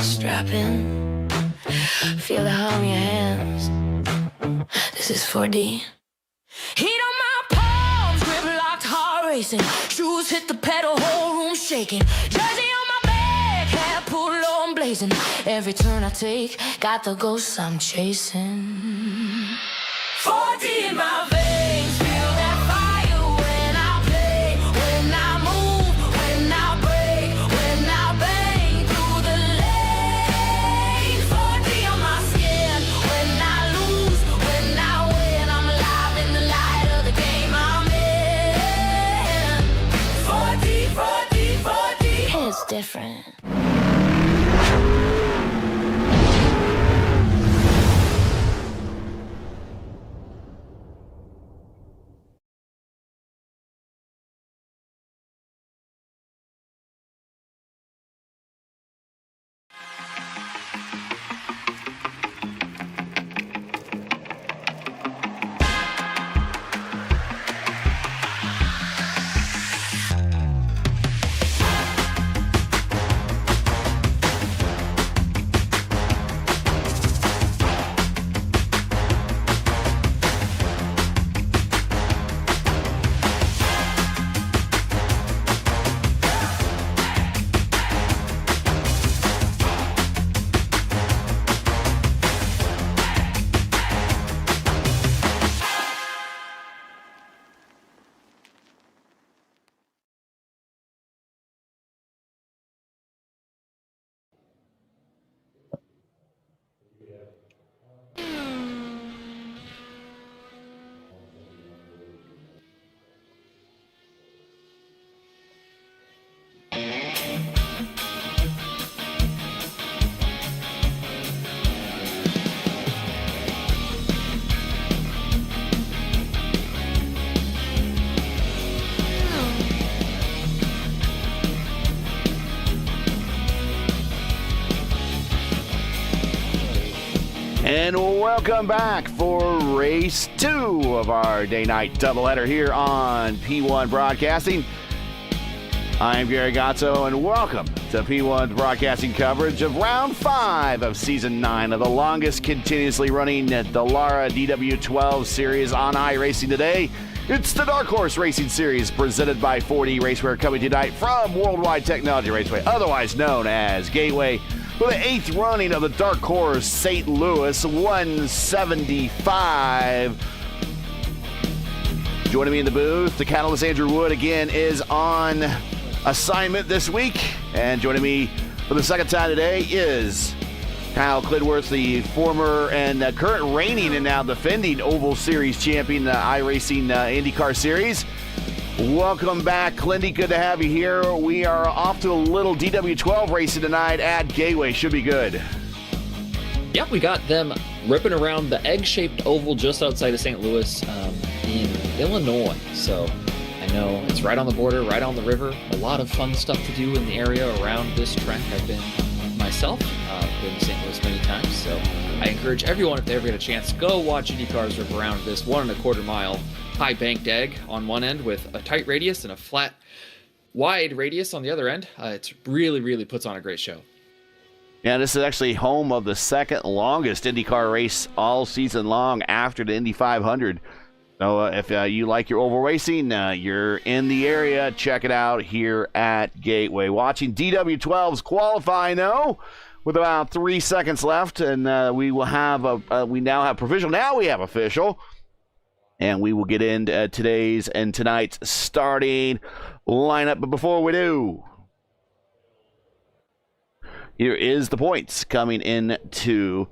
Strap in, feel the hum in your hands. This is 4D. Heat on my palms, grip locked, heart racing. Shoes hit the pedal, whole room shaking. Jersey on my back, hair pulled low and blazing. Every turn I take, got the ghosts I'm chasing. 4D in my veins, feel that fire when I play, when I move, when I break, when I bang through the lane. 4D on my skin, when I lose, when I win, I'm alive in the light of the game I'm in. 4D, 4D, 4D, it's different. And welcome back for race 2 of our day-night doubleheader here on P1 Broadcasting. I'm Gary Gatto, and welcome to P1's broadcasting coverage of Round 5 of Season 9 of the longest continuously running Dallara DW12 series on iRacing today. It's the Dark Horse Racing Series presented by 4D Racewear, coming tonight from Worldwide Technology Raceway, otherwise known as Gateway, for the 8th running of the Dark Horse St. Louis 175. Joining me in the booth, the Catalyst Andrew Wood again is on assignment this week. And joining me for the second time today is Kyle Klidworth, the former and current reigning and now defending Oval Series champion, iRacing IndyCar Series. Welcome back, Clindy. Good to have you here. We are off to a little DW12 racing tonight at Gateway. Should be good. Yep, we got them ripping around the egg-shaped oval just outside of St. Louis in Illinois. So I know it's right on the border, right on the river. A lot of fun stuff to do in the area around this track. I've been myself, been to St. Louis many times. So I encourage everyone, if they ever get a chance, go watch IndyCars rip around this 1.25 mile high banked egg on one end with a tight radius and a flat, wide radius on the other end. It really, really puts on a great show. Yeah, this is actually home of the second longest IndyCar race all season long after the Indy 500. So if you like your oval racing, you're in the area, check it out here at Gateway. Watching DW12s qualify now with about 3 seconds left, and we will have we now have provisional. Now we have official. And we will get into today's and tonight's starting lineup. But before we do, here is the points coming into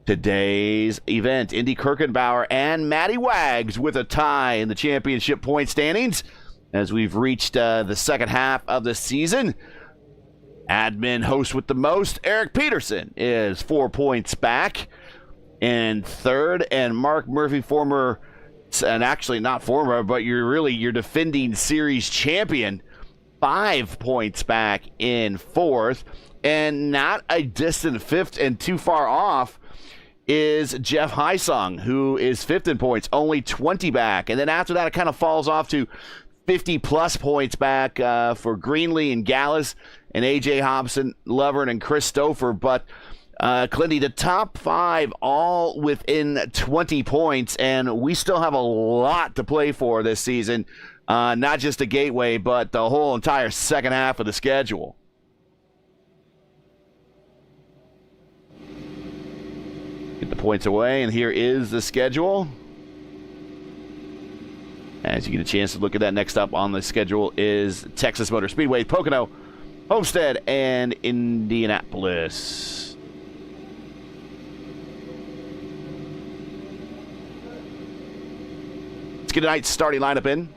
today's event. Indy Kirkenbauer and Matty Wags with a tie in the championship point standings as we've reached the second half of the season. Admin host with the most, Eric Peterson, is 4 points back in third, and Mark Murphy, former, and actually not former, but you're defending series champion, 5 points back in fourth, and not a distant fifth and too far off is Jeff Hysong, who is fifth in points, only 20 back. And then after that, it kind of falls off to 50-plus points back for Greenlee and Gallus and A.J. Hobson, Lovern, and Christopher. But, Clinty, the top 5 all within 20 points, and we still have a lot to play for this season. Not just the Gateway, but the whole entire second half of the schedule. Get the points away, and here is the schedule. As you get a chance to look at that, next up on the schedule is Texas Motor Speedway, Pocono, Homestead, and Indianapolis. Let's get tonight's starting lineup in.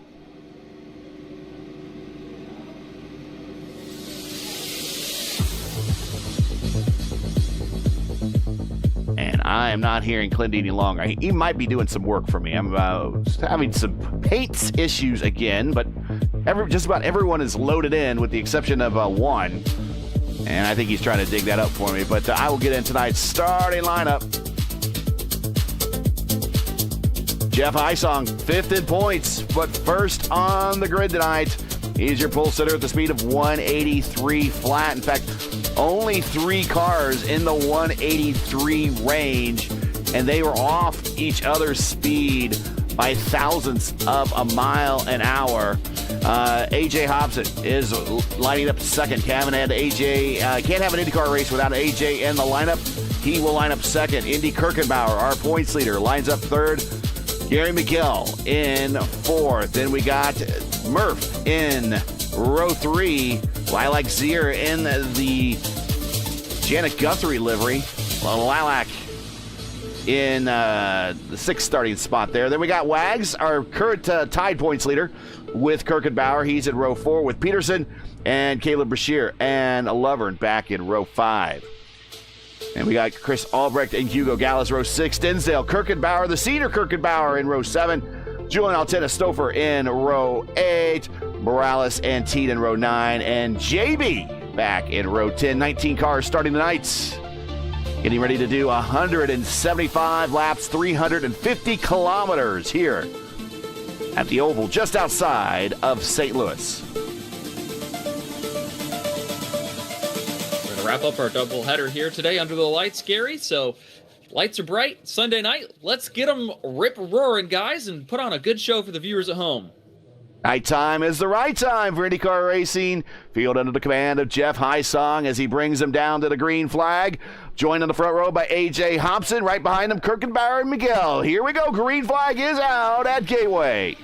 And I am not hearing Clint any longer. He might be doing some work for me. I'm having some paints issues again, but just about everyone is loaded in with the exception of one. And I think he's trying to dig that up for me. But I will get in tonight's starting lineup. Jeff Hysong, 5th in points, but first on the grid tonight. He's your pole sitter at the speed of 183 flat. In fact, only 3 cars in the 183 range, and they were off each other's speed by thousandths of a mile an hour. A.J. Hobson is lining up second. Can't have an IndyCar race without A.J. in the lineup. He will line up second. Indy Kirkenbauer, our points leader, lines up third. Gary McGill in fourth. Then we got Murph in row 3. Lilac Zier in the Janet Guthrie livery. Lilac in the 6th starting spot there. Then we got Wags, our current tied points leader with Kirkenbauer. He's in row 4 with Peterson and Caleb Brashear and Lovern back in row 5. And we got Chris Albrecht and Hugo Gallus, row 6. Dinsdale, Kirkenbauer, the senior Kirkenbauer in row 7. Julian Altena Stouffer in row 8. Morales and Teed in row 9. And JB back in row 10. 19 cars starting tonight. Getting ready to do 175 laps, 350 kilometers here at the Oval just outside of St. Louis. We're going to wrap up our doubleheader here today under the lights, Gary. So lights are bright. Sunday night. Let's get them rip-roaring, guys, and put on a good show for the viewers at home. Nighttime is the right time for IndyCar racing. Field under the command of Jeff Hysong as he brings them down to the green flag. Joined in the front row by A.J. Hobson. Right behind him, Kirkenbauer and Miguel. Here we go. Green flag is out at Gateway.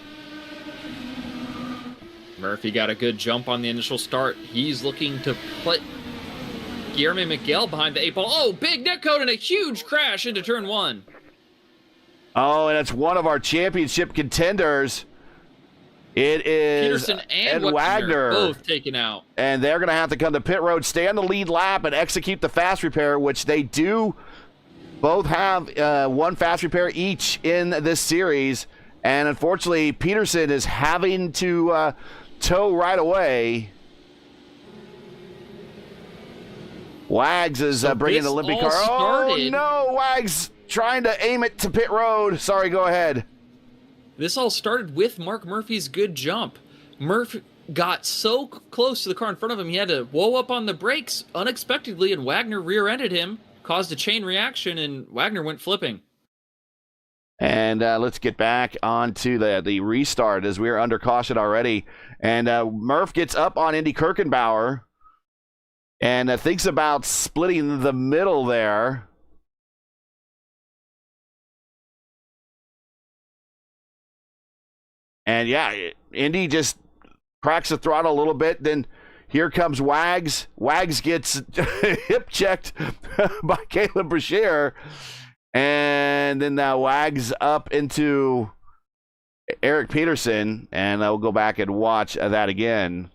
Murphy got a good jump on the initial start. He's looking to put Guillermo Miguel behind the 8 ball. Oh, big neck code and a huge crash into turn 1. Oh, and it's one of our championship contenders. It is Peterson and Ed Wagner, both taken out. And they're going to have to come to pit road, stay on the lead lap, and execute the fast repair, which they do both have one fast repair each in this series. And unfortunately, Peterson is having to tow right away. Wags is bringing the Olympic car. Oh, no, Wags trying to aim it to pit road. Sorry, go ahead. This all started with Mark Murphy's good jump. Murph got so close to the car in front of him, he had to whoa up on the brakes unexpectedly, and Wagner rear-ended him, caused a chain reaction, and Wagner went flipping. And let's get back onto the restart as we're under caution already. And Murph gets up on Indy Kirkenbauer and thinks about splitting the middle there. And yeah, Indy just cracks the throttle a little bit. Then here comes Wags. Wags gets hip checked by Caleb Brashear. And then Wags up into Eric Peterson. And I'll go back and watch that again.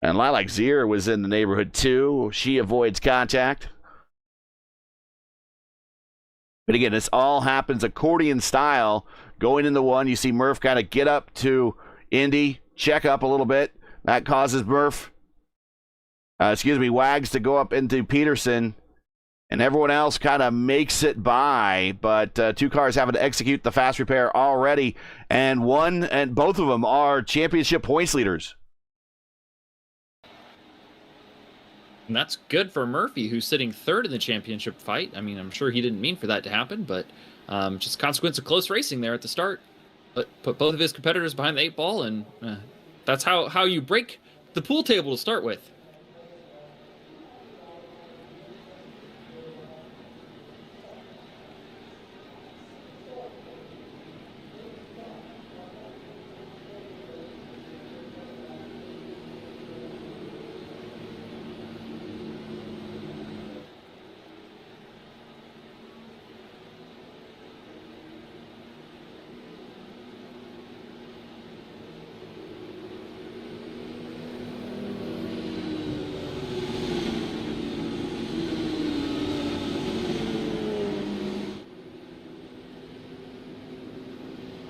And Lilac Zier was in the neighborhood too. She avoids contact. But again, this all happens accordion style. Going into one, you see Murph kind of get up to Indy, check up a little bit. That causes Murph Wags to go up into Peterson. And everyone else kind of makes it by, but two cars having to execute the fast repair already, and both of them are championship points leaders. And that's good for Murphy, who's sitting third in the championship fight. I mean, I'm sure he didn't mean for that to happen, but just consequence of close racing there at the start. But put both of his competitors behind the 8 ball, and that's how you break the pool table to start with.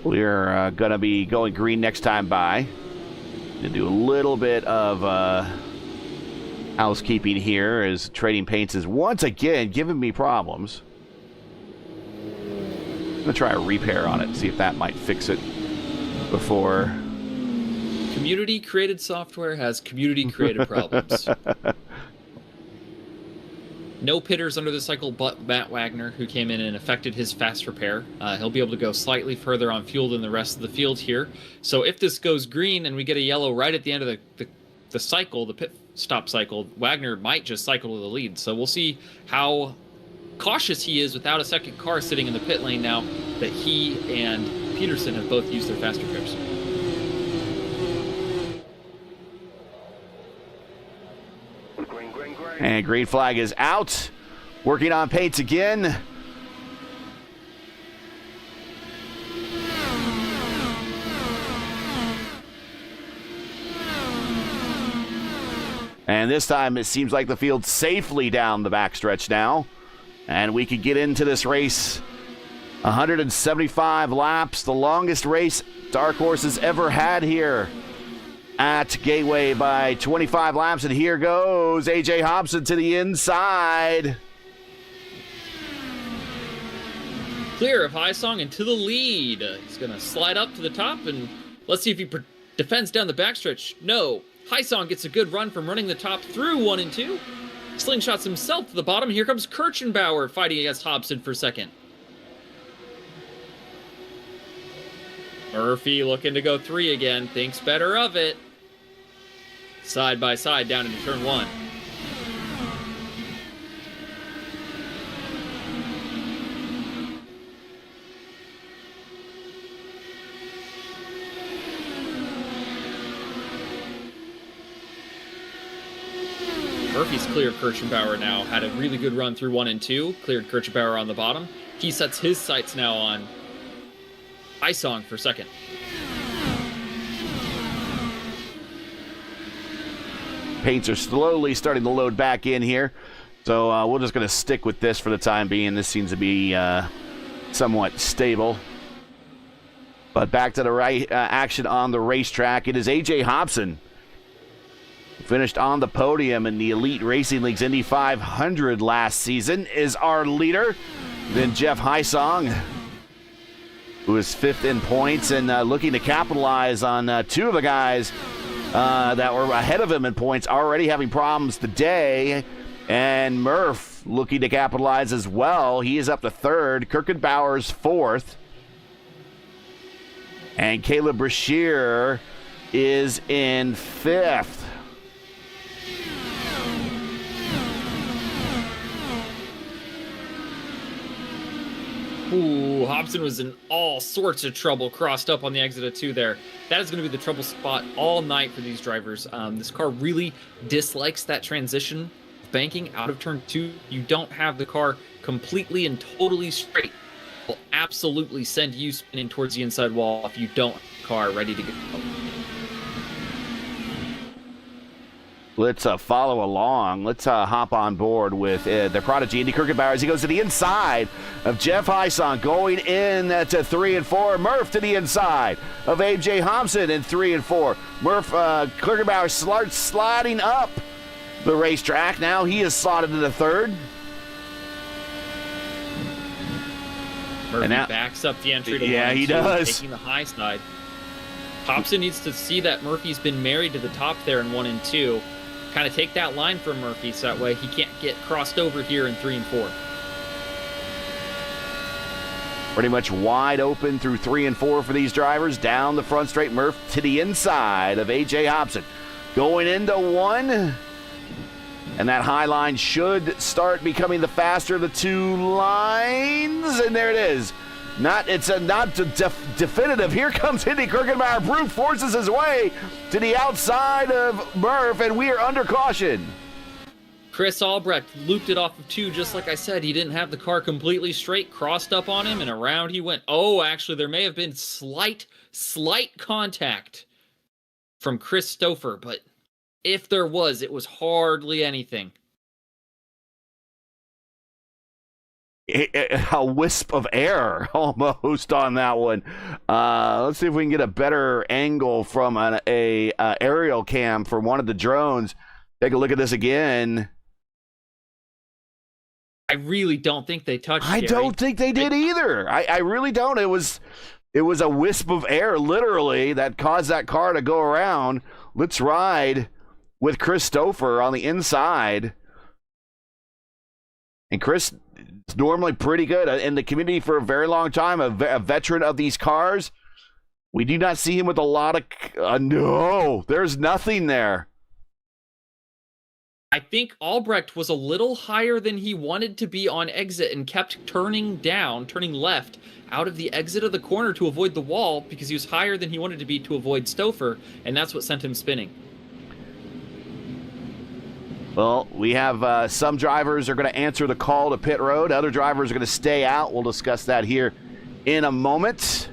We're going to be going green next time by. Going to do a little bit of housekeeping here as Trading Paints is once again giving me problems. I'm going to try a repair on it, see if that might fix it before. Community-created software has community-created problems. No pitters under the cycle but Matt Wagner, who came in and affected his fast repair. He'll be able to go slightly further on fuel than the rest of the field here. So if this goes green and we get a yellow right at the end of the cycle, the pit stop cycle, Wagner might just cycle to the lead. So we'll see how cautious he is without a second car sitting in the pit lane now that he and Peterson have both used their fast repairs. And green flag is out. Working on paints again. And this time it seems like the field's safely down the backstretch now. And we could get into this race. 175 laps, the longest race Dark Horse has ever had here at Gateway by 25 laps, and here goes A.J. Hobson to the inside. Clear of Hysong and to the lead. He's going to slide up to the top, and let's see if he defends down the backstretch. No. Hysong gets a good run from running the top through 1 and 2. Slingshots himself to the bottom. Here comes Kirchenbauer fighting against Hobson for second. Murphy looking to go 3 again. Thinks better of it. Side by side down into turn 1. Murphy's cleared Kirchenbauer now. Had a really good run through 1 and 2. Cleared Kirchenbauer on the bottom. He sets his sights now on Hysong for second. Paints are slowly starting to load back in here. So we're just going to stick with this for the time being. This seems to be somewhat stable. But back to the right action on the racetrack. It is A.J. Hobson, who finished on the podium in the Elite Racing League's Indy 500 last season, is our leader. Then Jeff Hysong, who is 5th in points and looking to capitalize on 2 of the guys that were ahead of him in points, already having problems today. And Murph looking to capitalize as well. He is up to 3rd. Kirchenbauer's 4th. And Caleb Brashear is in 5th. Ooh, Hobson was in all sorts of trouble crossed up on the exit of 2 there. That is going to be the trouble spot all night for these drivers. This car really dislikes that transition banking out of turn 2. You don't have the car completely and totally straight. It will absolutely send you spinning towards the inside wall if you don't have the car ready to go. Let's follow along. Let's hop on board with the prodigy Andy Kirchenbauer as he goes to the inside of Jeff Hysong, going in to 3 and 4. Murph to the inside of A.J. Hobson in 3 and 4. Murph Kirchenbauer starts sliding up the racetrack. Now he is slotted into third. Murphy now, backs up the entry to 1 yeah, and 2, he does. taking the high side. Hobson needs to see that Murphy's been married to the top there in 1 and 2. Kind of take that line from Murphy so that way he can't get crossed over here in 3 and 4. Pretty much wide open through 3 and 4 for these drivers. Down the front straight, Murph to the inside of A.J. Hobson. Going into 1. And that high line should start becoming the faster of the 2 lines. And there it is. It's not definitive. Here comes Indy Kirkenbauer. Brute forces his way to the outside of Murph, and we are under caution. Chris Albrecht looped it off of 2, just like I said. He didn't have the car completely straight, crossed up on him, and around he went. Oh, actually, there may have been slight contact from Chris Stouffer, but if there was, it was hardly anything. A wisp of air almost on that one. Let's see if we can get a better angle from an aerial cam from one of the drones. Take a look at this again. I really don't think they touched. I don't think they did either. I really don't. It was a wisp of air, literally, that caused that car to go around. Let's ride with Chris Stouffer on the inside. And Chris is normally pretty good in the community for a very long time, a veteran of these cars. We do not see him with a lot of... no, there's nothing there. I think Albrecht was a little higher than he wanted to be on exit and kept turning left out of the exit of the corner to avoid the wall because he was higher than he wanted to be to avoid Stouffer, and that's what sent him spinning. Well, we have some drivers are going to answer the call to pit road. Other drivers are going to stay out. We'll discuss that here in a moment.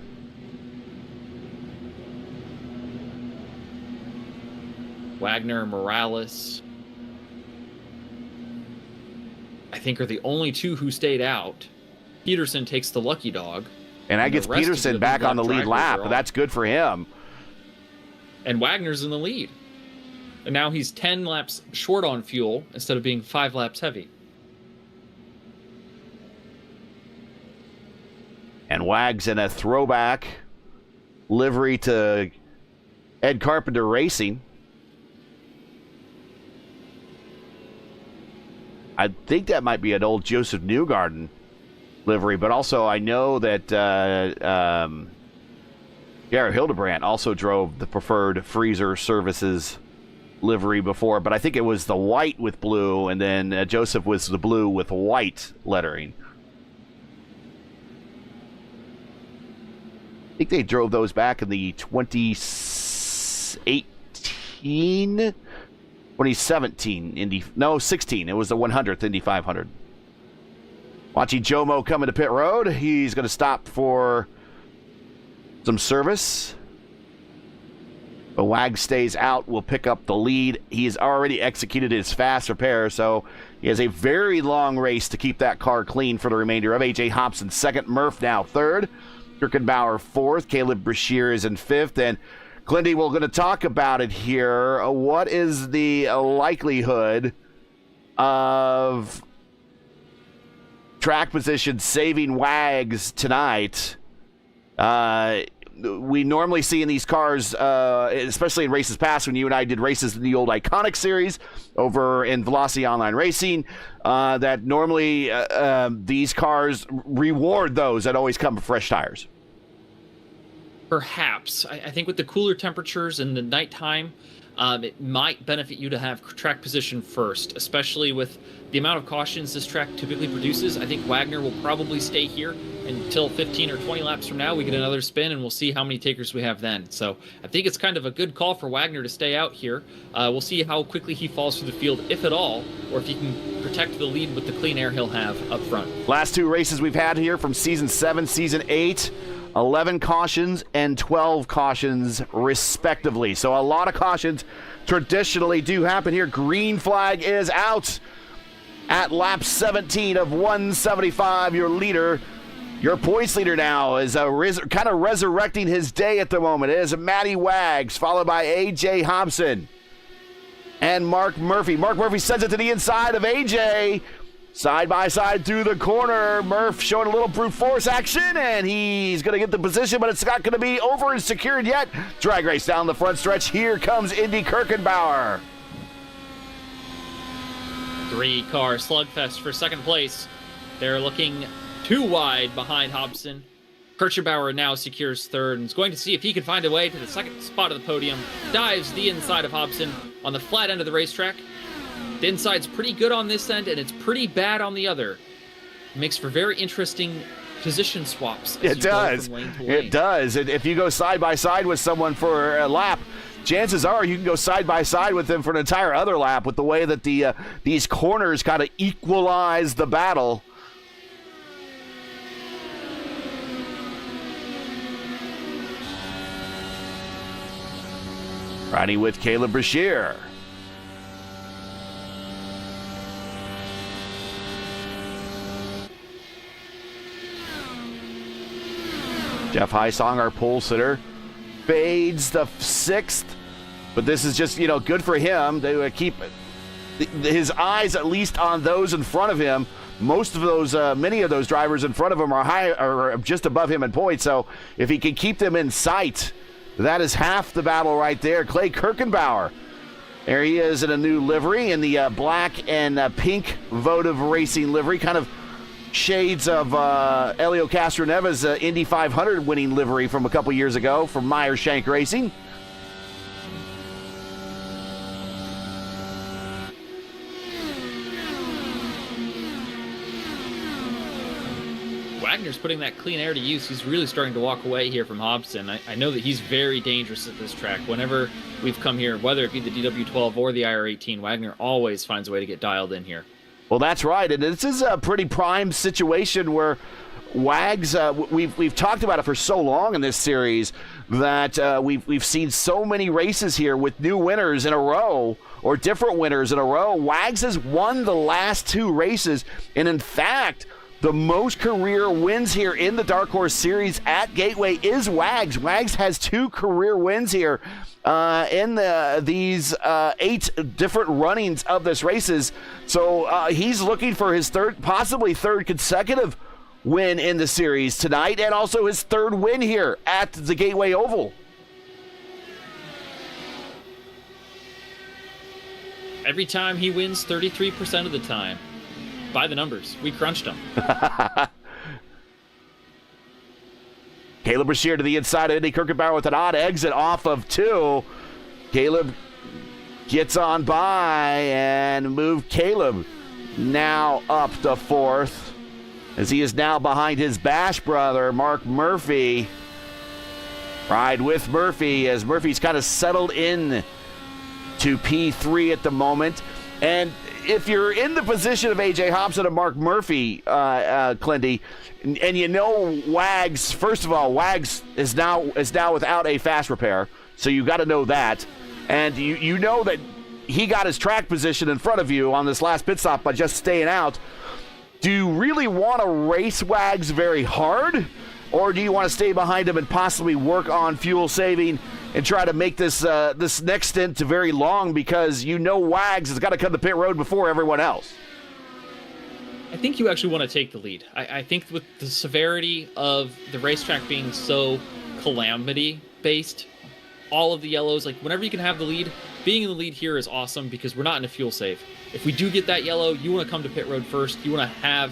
Wagner, Morales, I think, are the only 2 who stayed out. Peterson takes the lucky dog. And that gets Peterson back on the lead lap. That's good for him. And Wagner's in the lead. And now he's 10 laps short on fuel instead of being 5 laps heavy. And Wags in a throwback livery to Ed Carpenter Racing. I think that might be an old Joseph Newgarden livery, but also I know that Garrett Hildebrandt also drove the Preferred Freezer Services livery before, but I think it was the white with blue, and then Joseph was the blue with white lettering. I think they drove those back in the 2017 16. It was the 100th Indy 500. Watching Jomo coming to pit road. He's going to stop for some service. But Wag stays out, will pick up the lead. He has already executed his fast repair, so he has a very long race to keep that car clean for the remainder of. A.J. Hobson second, Murph now third, Kirkenbauer fourth, Caleb Brashear is in fifth, and Clindy, we're going to talk about it here. What is the likelihood of track position saving Wags tonight? We normally see in these cars, especially in races past, when you and I did races in the old Iconic series over in Velocity Online Racing, that normally these cars reward those that always come with fresh tires. Perhaps. I think with the cooler temperatures and the nighttime, it might benefit you to have track position first, especially with the amount of cautions this track typically produces. I think Wagner will probably stay here until 15 or 20 laps from now. We get another spin, and we'll see how many takers we have then. So I think it's kind of a good call for Wagner to stay out here. We'll see how quickly he falls through the field, if at all, or if he can protect the lead with the clean air he'll have up front. Last 2 races we've had here from Season 7, Season 8, 11 cautions and 12 cautions respectively. So a lot of cautions traditionally do happen here. Green flag is out at lap 17 of 175. Your leader, your points leader now, is kind of resurrecting his day at the moment. It is Matty Wags, followed by A.J. Hobson. and Mark Murphy. Mark Murphy sends it to the inside of AJ. Side by side through the corner. Murph showing a little brute force action, and he's going to get the position, but it's not going to be over and secured yet. Drag race down the front stretch. Here comes Indy Kirkenbauer. 3-car slugfest for second place. They're looking too wide behind Hobson. Kirchenbauer now secures third and is going to see if he can find a way to the second spot of the podium. Dives the inside of Hobson on the flat end of the racetrack. The inside's pretty good on this end, and it's pretty bad on the other. It makes for very interesting position swaps. It does. It does. If you go side by side with someone for a lap, chances are you can go side by side with them for an entire other lap with the way that these corners kind of equalize the battle. Riding with Caleb Brashear. Jeff Heisong, our pole sitter, fades the 6th, but this is just, good for him to keep his eyes at least on those in front of him. Most of those, many of those drivers in front of him are just above him in points, so if he can keep them in sight, that is half the battle right there. Clay Kirkenbauer, there he is in a new livery, in the black and pink votive racing livery, kind of shades of Elio Castroneva's Indy 500 winning livery from a couple years ago from Meyer Shank Racing. Wagner's putting that clean air to use. He's really starting to walk away here from Hobson. I know that he's very dangerous at this track. Whenever we've come here, whether it be the DW12 or the IR18, Wagner always finds a way to get dialed in here. Well, that's right, and this is a pretty prime situation where Wags, we've talked about it for so long in this series that we've seen so many races here with new winners in a row or different winners in a row. Wags has won the last 2 races, and in fact, the most career wins here in the Dark Horse Series at Gateway is Wags. Wags has 2 career wins here in these 8 different runnings of this races. So he's looking for his possibly third consecutive win in the series tonight, and also his 3rd win here at the Gateway Oval. Every time he wins 33% of the time. By the numbers. We crunched them. Caleb Brashear to the inside of Indy Kirkenbauer with an odd exit off of 2. Caleb gets on by and moved Caleb now up to 4th as he is now behind his Bash brother, Mark Murphy. Ride with Murphy as Murphy's kind of settled in to P3 at the moment. And if you're in the position of A.J. Hobson and Mark Murphy, Clindy, and Wags, first of all, Wags is now without a fast repair, so you got to know that. And you know that he got his track position in front of you on this last pit stop by just staying out. Do you really want to race Wags very hard, or do you want to stay behind him and possibly work on fuel saving and try to make this next stint very long, because Wags has got to come to pit road before everyone else? I think you actually want to take the lead. I think with the severity of the racetrack being so calamity-based, all of the yellows, like whenever you can have the lead, being in the lead here is awesome because we're not in a fuel save. If we do get that yellow, you want to come to pit road first. You want to have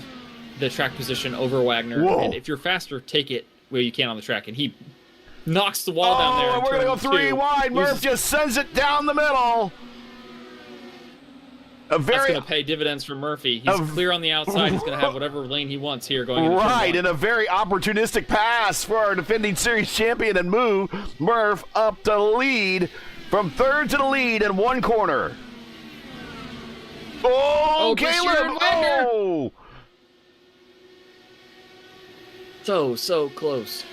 the track position over Wagner. Whoa. And if you're faster, take it where you can on the track. And he knocks the wall down there. Oh, we're going to go 3 wide. Murph just sends it down the middle. That's going to pay dividends for Murphy. He's clear on the outside. He's going to have whatever lane he wants here going into right, and a very opportunistic pass for our defending series champion and move Murph up to lead, from 3rd to the lead in 1 corner. Oh, Caleb! Oh! So close.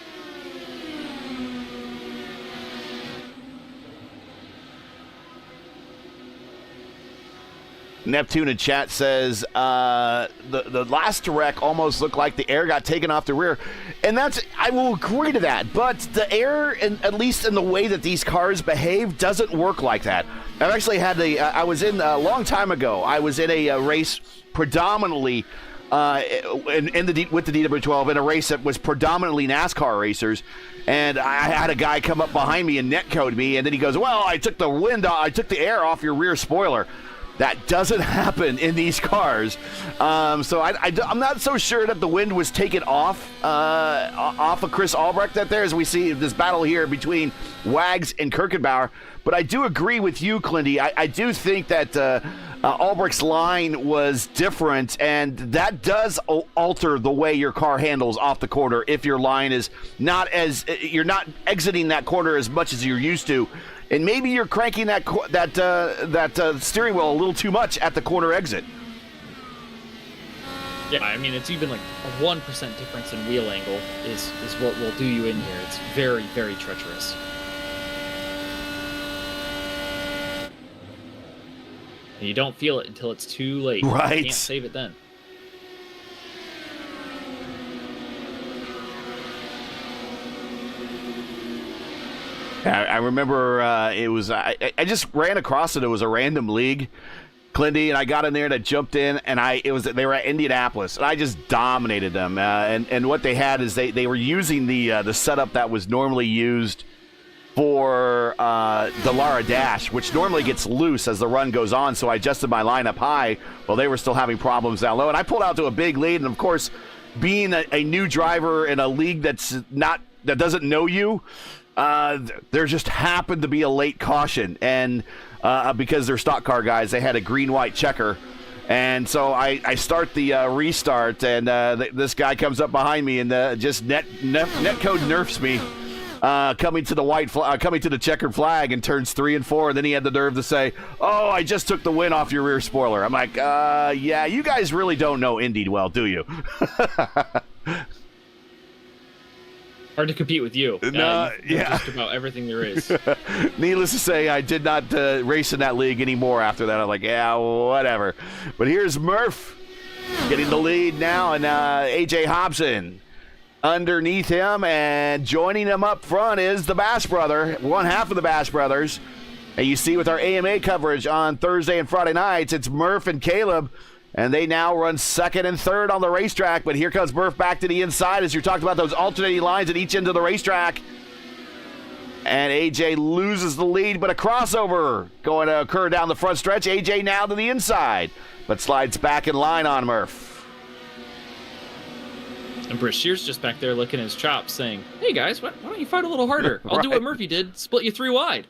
Neptune in chat says the last wreck almost looked like the air got taken off the rear, and I will agree to that. But the air, at least in the way that these cars behave, doesn't work like that. I've actually had I was in a long time ago. I was in a race predominantly with the DW12 in a race that was predominantly NASCAR racers. And I had a guy come up behind me and netcode me, and then he goes, "Well, I took the air off your rear spoiler." That doesn't happen in these cars. So I'm not so sure that the wind was taken off of Chris Albrecht that there, as we see this battle here between Wags and Kirkenbauer. But I do agree with you, Clinty. I do think that Albrecht's line was different, and that does alter the way your car handles off the corner if your line is you're not exiting that corner as much as you're used to. And maybe you're cranking that steering wheel a little too much at the corner exit. Yeah, I mean, it's even like a 1% difference in wheel angle is what will do you in here. It's very, very treacherous. And you don't feel it until it's too late. Right. You can't save it then. I remember it was I just ran across it. It was a random league, Clinty, and I got in there and I jumped in, and they were at Indianapolis, and I just dominated them. And what they had is they were using the setup that was normally used for the Lara Dash, which normally gets loose as the run goes on. So I adjusted my line up high while they were still having problems down low, and I pulled out to a big lead. And of course, being a new driver in a league that doesn't know you. There just happened to be a late caution, and because they're stock car guys, they had a green-white checker. And so I start the restart, and this guy comes up behind me and just netcode nerfs me, coming to the checkered flag, and turns 3 and 4. And then he had the nerve to say, "Oh, I just took the win off your rear spoiler." I'm like, yeah, you guys really don't know Indy well, do you? Hard to compete with you. Yeah. Just about everything there is. Needless to say, I did not race in that league anymore after that. I'm like, yeah, whatever. But here's Murph getting the lead now, and AJ Hobson underneath him, and joining him up front is the Bash brother, one half of the Bash brothers. And you see with our AMA coverage on Thursday and Friday nights, it's Murph and Caleb. And they now run second and third on the racetrack. But here comes Murph back to the inside as you're talking about those alternating lines at each end of the racetrack. And AJ loses the lead, but a crossover going to occur down the front stretch. AJ now to the inside, but slides back in line on Murph. And Brashear's just back there licking his chops saying, "Hey guys, why don't you fight a little harder? I'll do what Murphy did, split you 3 wide.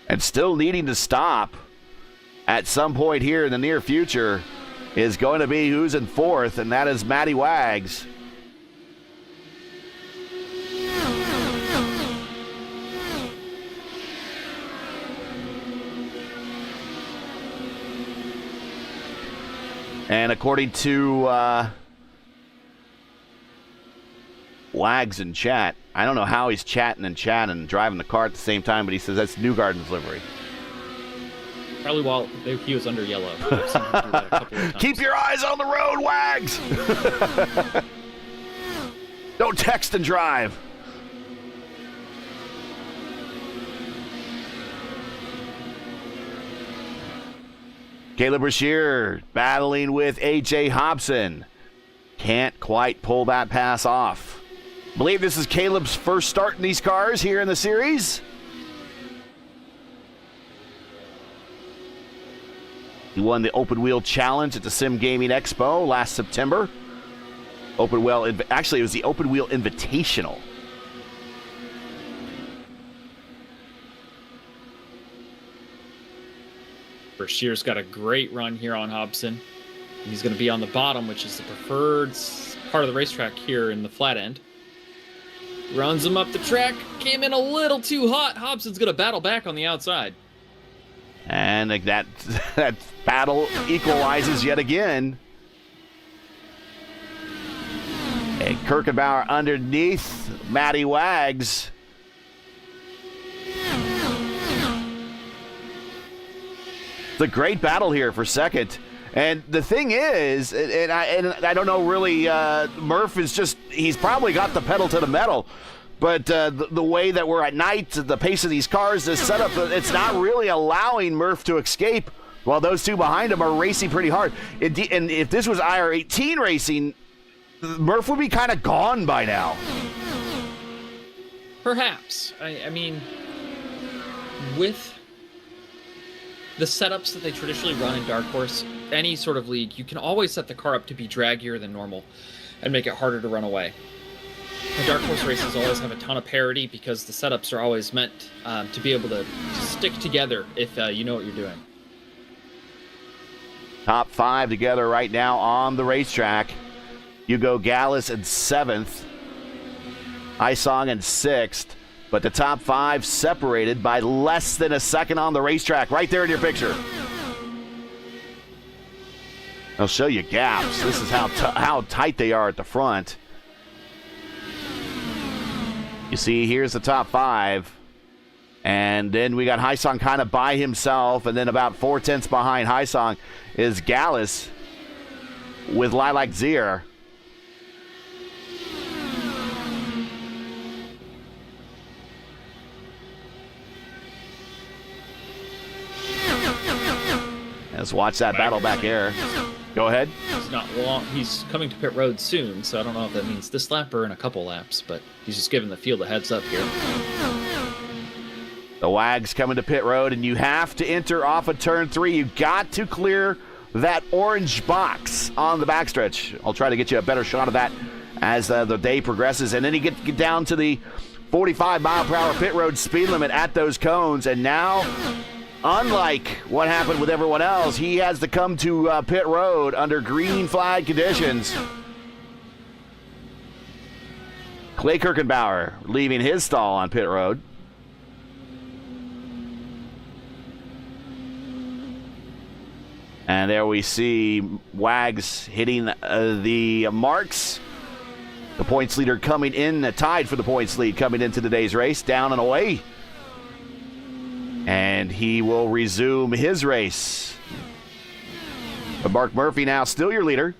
And still needing to stop at some point here in the near future is going to be who's in fourth, and that is Matty Wags. And according to Wags in chat, I don't know how he's chatting and driving the car at the same time, but he says that's Newgarden's livery. Probably while he was under yellow. I've seen him do that a couple of times. Keep your eyes on the road, Wags! Don't text and drive. Caleb Brashear battling with AJ Hobson. Can't quite pull that pass off. I believe this is Caleb's first start in these cars here in the series. He won the Open Wheel Challenge at the Sim Gaming Expo last September. Actually, it was the Open Wheel Invitational. Brashear's got a great run here on Hobson. He's going to be on the bottom, which is the preferred part of the racetrack here in the flat end. Runs him up the track. Came in a little too hot. Hobson's going to battle back on the outside. And that battle equalizes yet again. And Kirkenbauer underneath Matty Wags. It's a great battle here for second. And the thing is, and I don't know really, Murph is just, he's probably got the pedal to the metal. But the way that we're at night, the pace of these cars, this setup, it's not really allowing Murph to escape while those two behind him are racing pretty hard. And if this was IR18 racing, Murph would be kind of gone by now. Perhaps. I mean, with the setups that they traditionally run in Dark Horse, any sort of league, you can always set the car up to be draggier than normal and make it harder to run away. The Dark Horse races always have a ton of parity because the setups are always meant to be able to stick together if you know what you're doing. Top 5 together right now on the racetrack. Hugo Gallus in 7th. Isong in 6th. But the top 5 separated by less than a second on the racetrack. Right there in your picture. I'll show you gaps. This is how tight they are at the front. You see, here's the top 5. And then we got Haisong kind of by himself. And then about 4/10 behind Haisong is Gallus with Lilac Zier. Let's watch that battle back there. Go ahead. He's not long. He's coming to pit road soon, so I don't know if that means this lap or in a couple laps, but he's just giving the field a heads up here. The Wags coming to pit road, and you have to enter off of turn 3. You got to clear that orange box on the backstretch. I'll try to get you a better shot of that as the day progresses. And then you get down to the 45-mile-per-hour pit road speed limit at those cones, and now, unlike what happened with everyone else, he has to come to pit road under green flag conditions. Clay Kirkenbauer leaving his stall on pit road. And there we see Wags hitting the marks. The points leader coming in, tied for the points lead coming into today's race, down and away. And he will resume his race. But Mark Murphy now still your leader.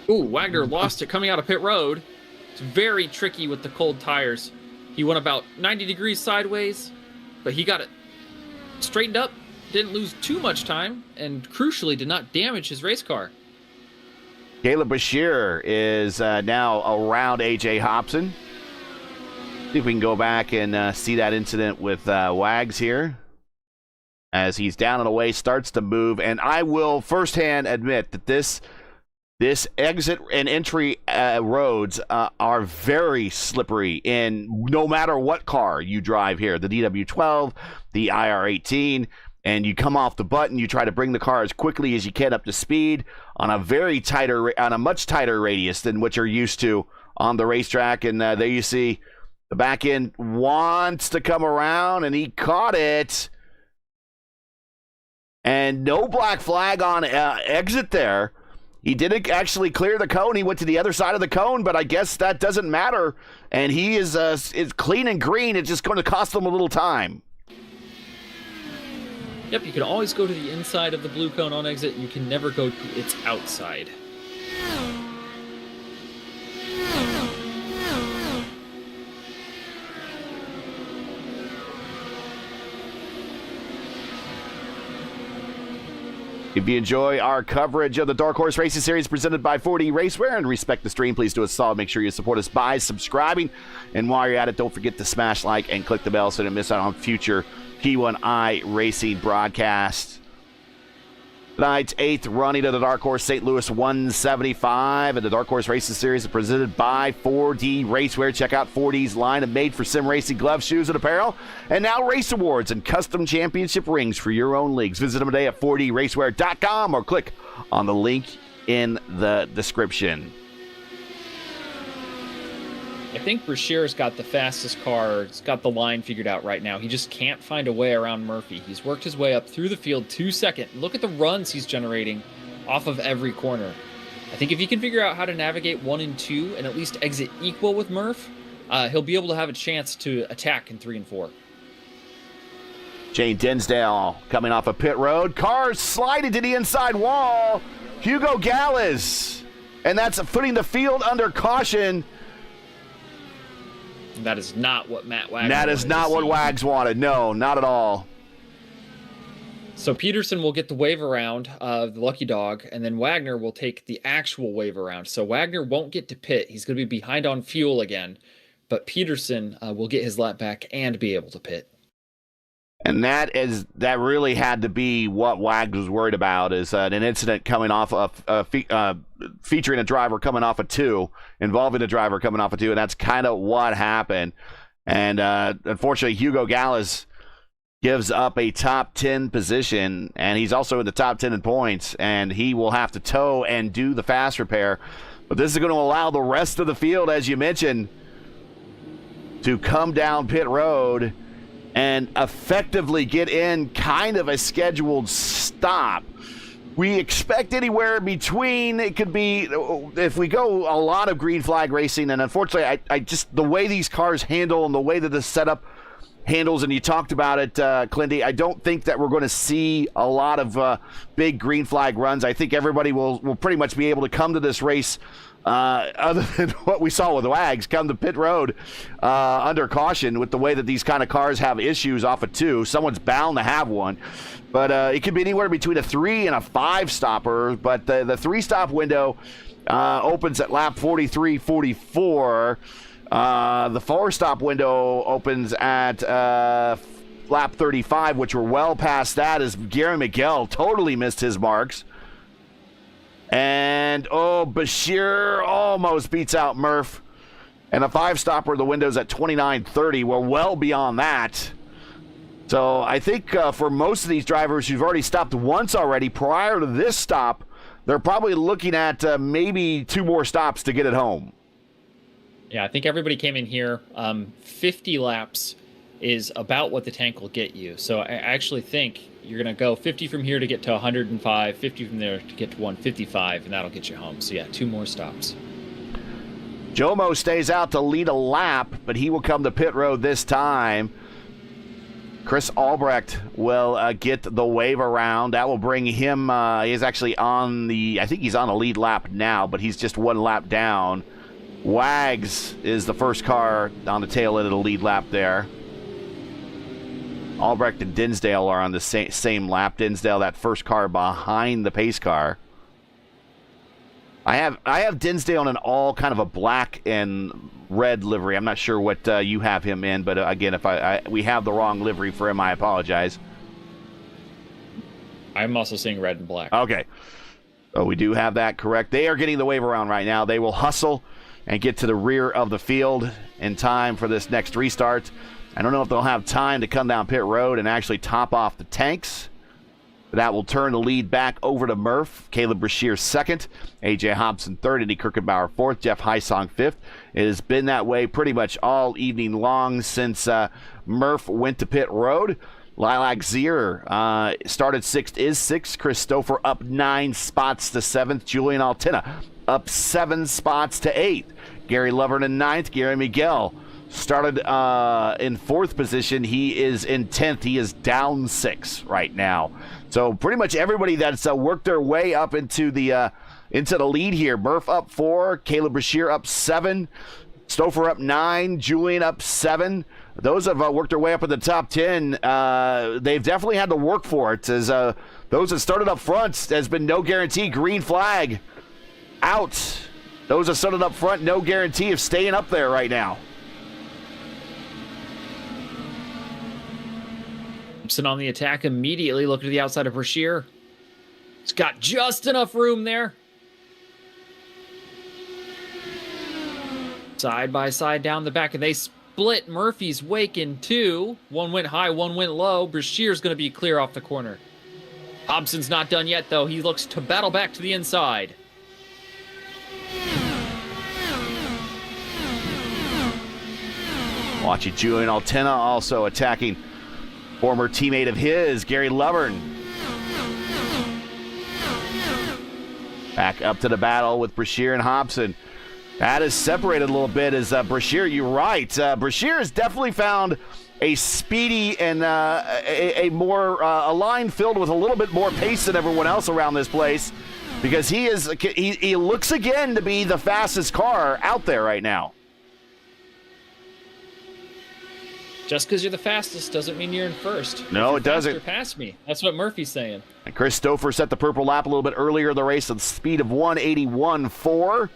Ooh, Wagner lost it coming out of pit road. It's very tricky with the cold tires. He went about 90 degrees sideways, but he got it straightened up, didn't lose too much time, and crucially did not damage his race car. Caleb Bashir is now around A.J. Hobson. See if we can go back and see that incident with Wags here. As he's down and away, starts to move. And I will firsthand admit that this exit and entry roads are very slippery in no matter what car you drive here. The DW12, the IR18. And you come off the button, you try to bring the car as quickly as you can up to speed on a much tighter radius than what you're used to on the racetrack. And there you see the back end wants to come around, and he caught it. And no black flag on exit there. He didn't actually clear the cone. He went to the other side of the cone, but I guess that doesn't matter. And he is clean and green. It's just going to cost him a little time. Yep, you can always go to the inside of the blue cone on exit. You can never go to its outside. If you enjoy our coverage of the Dark Horse Racing Series presented by 4D Racewear and respect the stream, please do us solid. Make sure you support us by subscribing. And while you're at it, don't forget to smash like and click the bell so you don't miss out on future P1 iRacing broadcasts. Tonight's 8th running of the Dark Horse St. Louis 175 and the Dark Horse Racing Series is presented by 4D Racewear. Check out 4D's line of made-for-sim racing gloves, shoes, and apparel. And now race awards and custom championship rings for your own leagues. Visit them today at 4dracewear.com or click on the link in the description. I think Brashear's got the fastest car. He's got the line figured out right now. He just can't find a way around Murphy. He's worked his way up through the field 2 seconds. Look at the runs he's generating off of every corner. I think if he can figure out how to navigate 1 and 2 and at least exit equal with Murph, he'll be able to have a chance to attack in 3 and 4. Shane Dinsdale coming off a pit road. Cars sliding to the inside wall. Hugo Gallas. And that's putting the field under caution. That is not what Matt Wags That is not what Wags wanted. No, not at all. So Peterson will get the wave around of the lucky dog, and then Wagner will take the actual wave around. So Wagner won't get to pit. He's going to be behind on fuel again, but Peterson will get his lap back and be able to pit. And that really had to be what Wags was worried about, is an incident coming off of featuring a driver coming off a 2, involving a driver coming off a 2, and that's kind of what happened. And unfortunately, Hugo Gallas gives up a top 10 position, and he's also in the top 10 in points, and he will have to tow and do the fast repair. But this is going to allow the rest of the field, as you mentioned, to come down pit road and effectively get in kind of a scheduled stop. We expect anywhere between, it could be, if we go a lot of green flag racing, and unfortunately, I just, the way these cars handle and the way that the setup handles, and you talked about it, Clindy, I don't think that we're going to see a lot of big green flag runs. I think everybody will pretty much be able to come to this race, other than what we saw with Wags, come to pit road under caution with the way that these kind of cars have issues off of 2. Someone's bound to have one. But it could be anywhere between a 3 and a 5 stopper. But the 3-stop window opens at lap 43, 44. The 4-stop window opens at lap 35, which we're well past that, as Gary Miguel totally missed his marks. And, Bashir almost beats out Murph. And a 5-stopper, the window's at 29:30. We're well beyond that. So I think for most of these drivers who've already stopped once already prior to this stop, they're probably looking at maybe 2 more stops to get it home. Yeah, I think everybody came in here. 50 laps is about what the tank will get you. So I actually think you're going to go 50 from here to get to 105, 50 from there to get to 155, and that'll get you home. So yeah, 2 more stops. Jomo stays out to lead a lap, but he will come to pit road this time. Chris Albrecht will get the wave around. That will bring him, he's actually on I think he's on the lead lap now, but he's just 1 lap down. Wags is the first car on the tail end of the lead lap there. Albrecht and Dinsdale are on the same lap. Dinsdale, that first car behind the pace car. I have Dinsdale in an all kind of a black and red livery. I'm not sure what you have him in, but again, if we have the wrong livery for him, I apologize. I'm also seeing red and black. Okay. So we do have that correct. They are getting the wave around right now. They will hustle and get to the rear of the field in time for this next restart. I don't know if they'll have time to come down pit road and actually top off the tanks. That will turn the lead back over to Murph. Caleb Brashear second. A.J. Hobson third. Indy Kirkenbauer fourth. Jeff Heisong fifth. It has been that way pretty much all evening long since Murph went to pit road. Lilac Zier started sixth, is sixth. Chris Stouffer up 9 spots to seventh. Julian Altina up 7 spots to eighth. Gary Lovern in ninth. Gary Miguel started in fourth position. He is in 10th. He is down 6 right now. So pretty much everybody that's worked their way up into the lead here. Murph up 4, Caleb Brashear up 7, Stouffer up 9, Julian up 7. Those have worked their way up in the top 10. They've definitely had to work for it, as those that started up front has been no guarantee. Green flag out. Those that started up front, no guarantee of staying up there right now. On the attack immediately, looking to the outside of Brashear. He's got just enough room there. Side by side down the back, and they split Murphy's wake in 2. One went high, one went low. Brashear's going to be clear off the corner. Hobson's not done yet, though. He looks to battle back to the inside. Watching Julian Altina also attacking former teammate of his, Gary Lovern. Back up to the battle with Brashear and Hobson. That is separated a little bit as Brashear, you're right. Brashear has definitely found a speedy and a more a line filled with a little bit more pace than everyone else around this place, because he looks again to be the fastest car out there right now. Just because you're the fastest doesn't mean you're in first. No, it doesn't. Faster, pass me. That's what Murphy's saying. And Chris Stouffer set the purple lap a little bit earlier in the race at the speed of 181.4. In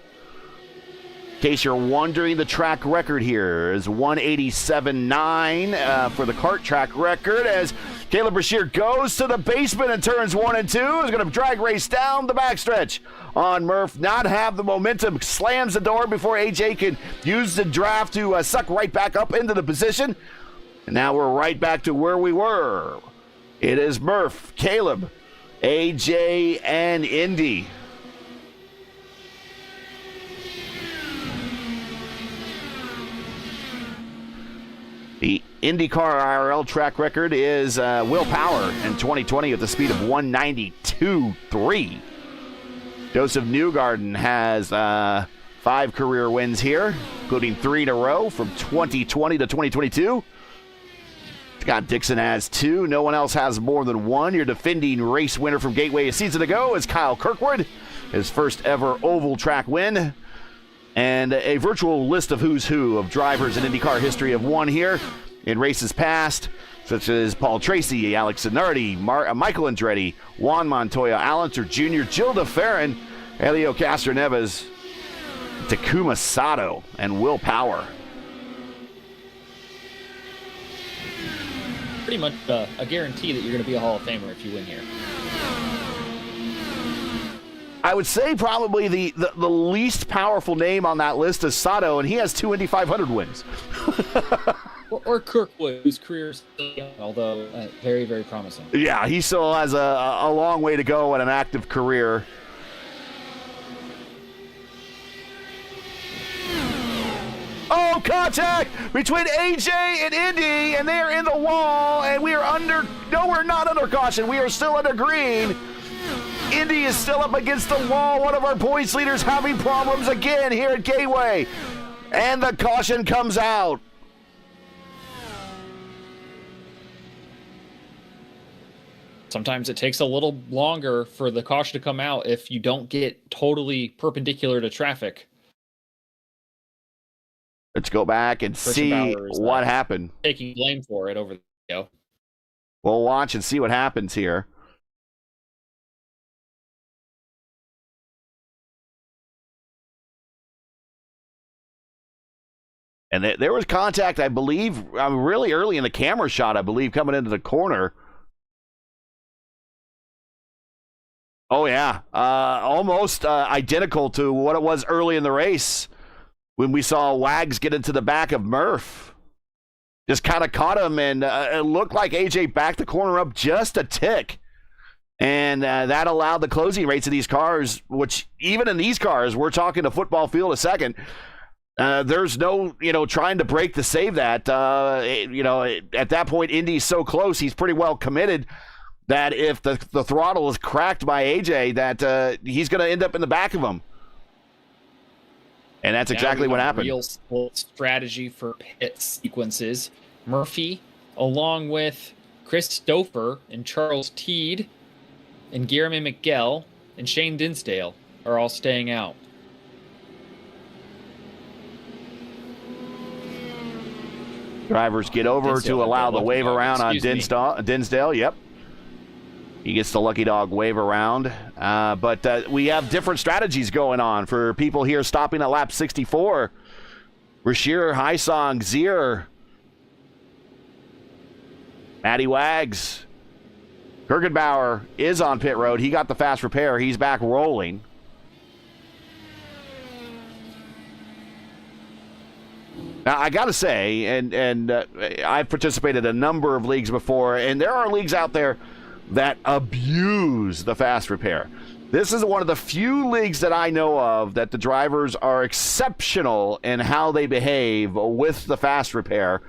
case you're wondering, the track record here is 187.9 for the kart track record, as Caleb Brashear goes to the basement in turns 1 and 2. Is going to drag race down the backstretch on Murph. Not have the momentum. Slams the door before AJ can use the draft to suck right back up into the position. And now we're right back to where we were. It is Murph, Caleb, AJ, and Indy. The IndyCar IRL track record is Will Power in 2020 at the speed of 192.3. Joseph Newgarden has 5 career wins here, including 3 in a row from 2020 to 2022. Scott Dixon has 2. No one else has more than 1. Your defending race winner from Gateway a season ago is Kyle Kirkwood, his first ever oval track win. And a virtual list of who's who of drivers in IndyCar history have won here in races past, such as Paul Tracy, Alex Zanardi, Michael Andretti, Juan Montoya, Allenser Jr., Gilda Farron, Helio Castroneves, Takuma Sato, and Will Power. Pretty much a guarantee that you're going to be a Hall of Famer if you win here. I would say probably the least powerful name on that list is Sato, and he has 2 Indy 500 wins. or Kirkwood, whose career is still young, although very, very promising. Yeah, he still has a long way to go in an active career. Oh, contact between AJ and Indy, and they are in the wall, and we are under. No, we're not under caution. We are still under green. Indy is still up against the wall. One of our points leaders having problems again here at Gateway. And the caution comes out. Sometimes it takes a little longer for the caution to come out if you don't get totally perpendicular to traffic. Let's go back and see what happened. Taking blame for it over the video. We'll watch and see what happens here. And there was contact, I believe, really early in the camera shot, I believe, coming into the corner. Oh, yeah. Almost identical to what it was early in the race when we saw Wags get into the back of Murph. Just kind of caught him, and it looked like AJ backed the corner up just a tick. And that allowed the closing rates of these cars, which even in these cars, we're talking a football field a second. There's no, trying to break to save that. At that point, Indy's so close, he's pretty well committed that if the throttle is cracked by AJ, that he's going to end up in the back of him. And that's exactly what happened. Real strategy for pit sequences. Murphy, along with Chris Stouffer and Charles Teed and Guillermo McGill and Shane Dinsdale are all staying out. Drivers get over to allow the wave around on Dinsdale. Yep. He gets the lucky dog wave around. But we have different strategies going on for people here stopping at lap 64. Brashear, Hysong, Zier, Matty Wags. Kirkenbauer is on pit road. He got the fast repair. He's back rolling. Now, I got to say, and I've participated in a number of leagues before, and there are leagues out there that abuse the fast repair. This is one of the few leagues that I know of that the drivers are exceptional in how they behave with the fast repair.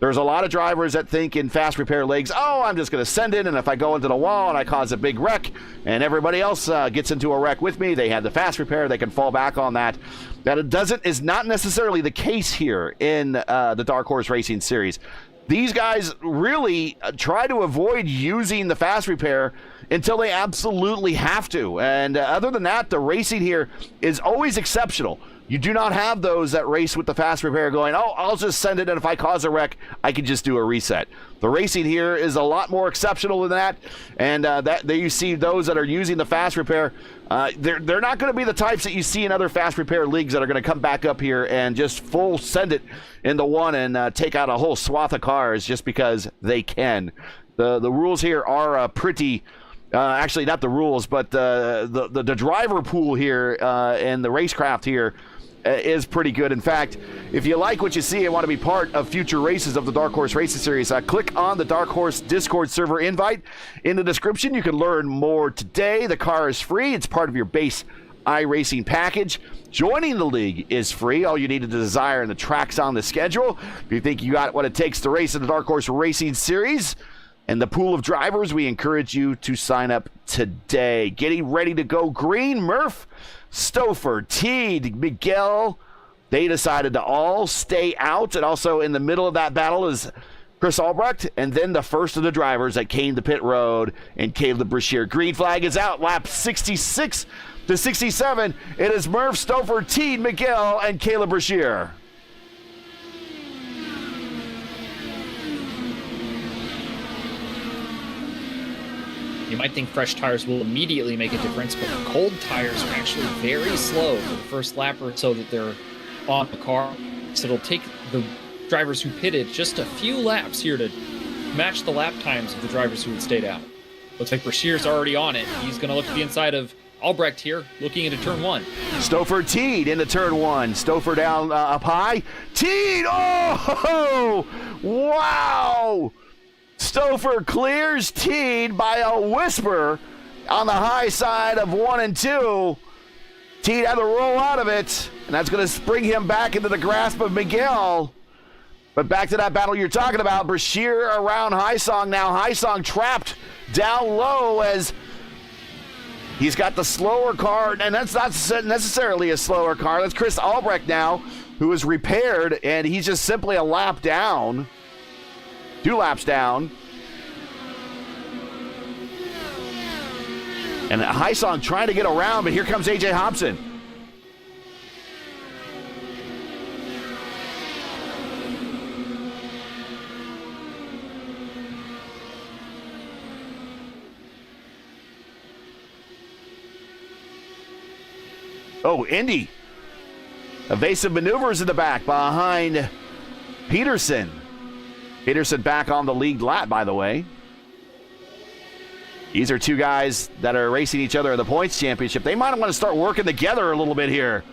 There's a lot of drivers that think in fast repair leagues, oh, I'm just going to send it, and if I go into the wall and I cause a big wreck and everybody else gets into a wreck with me, they have the fast repair, they can fall back on that. That is not necessarily the case here in the Dark Horse Racing Series. These guys really try to avoid using the fast repair until they absolutely have to. And other than that, the racing here is always exceptional. You do not have those that race with the fast repair going, oh, I'll just send it, and if I cause a wreck, I can just do a reset. The racing here is a lot more exceptional than that, and there you see those that are using the fast repair. They're not going to be the types that you see in other fast repair leagues that are going to come back up here and just full send it into one and take out a whole swath of cars just because they can. The rules here are pretty... actually, not the rules, but the driver pool here and the racecraft here is pretty good. In fact, if you like what you see and want to be part of future races of the Dark Horse Racing Series, click on the Dark Horse Discord server invite in the description. You can learn more today. The car is free. It's part of your base iRacing package. Joining the league is free. All you need is a desire and the tracks on the schedule. If you think you got what it takes to race in the Dark Horse Racing Series and the pool of drivers, we encourage you to sign up today. Getting ready to go green, Murph, Stouffer, Teed, Miguel, they decided to all stay out. And also in the middle of that battle is Chris Albrecht, and then the first of the drivers that came to pit road, and Caleb Brashear. Green flag is out, lap 66 to 67. It is Murph, Stouffer, Teed, Miguel, and Caleb Brashear. You might think fresh tires will immediately make a difference, but the cold tires are actually very slow for the first lap or so that they're on the car. So it'll take the drivers who pitted just a few laps here to match the lap times of the drivers who had stayed out. Looks like Brashear's already on it. He's going to look to the inside of Albrecht here, looking into turn one. Stouffer, Teed into turn one. Stouffer down up high. Teed! Oh! Wow! Stouffer clears Teed by a whisper on the high side of 1 and 2. Teed had to roll out of it, and that's going to bring him back into the grasp of Miguel. But back to that battle you're talking about. Brashear around Haisong now. Haisong trapped down low as he's got the slower car, and that's not necessarily a slower car. That's Chris Albrecht now, who is repaired, and he's just simply a lap down. 2 laps down. And Haisong trying to get around, but here comes A.J. Hobson. Oh, Indy. Evasive maneuvers in the back behind Peterson. Peterson back on the lead lap, by the way. These are 2 guys that are racing each other in the points championship. They might want to start working together a little bit here.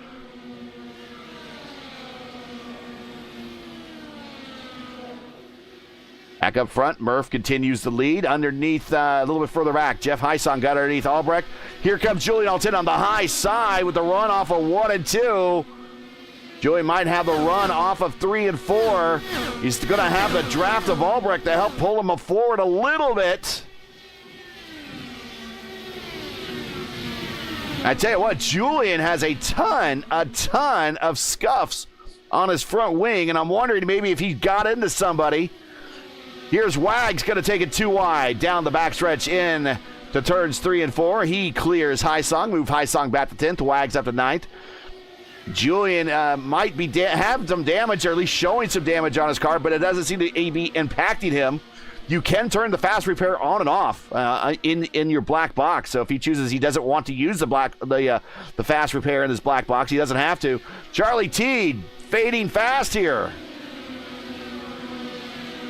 Back up front, Murph continues the lead. Underneath, a little bit further back, Jeff Haisong got underneath Albrecht. Here comes Julian Alton on the high side with the run off of 1 and 2. Joey might have the run off of 3 and 4. He's going to have the draft of Albrecht to help pull him forward a little bit. I tell you what, Julian has a ton of scuffs on his front wing, and I'm wondering maybe if he got into somebody. Here's Wags going to take it 2 wide down the backstretch in to turns 3 and 4. He clears Haisong, move Haisong back to 10th, Wags up to 9th. Julian might be have some damage, or at least showing some damage on his car, but it doesn't seem to be impacting him. You can turn the fast repair on and off in your black box. So if he chooses he doesn't want to use the fast repair in his black box, he doesn't have to. Charlie Teed fading fast here.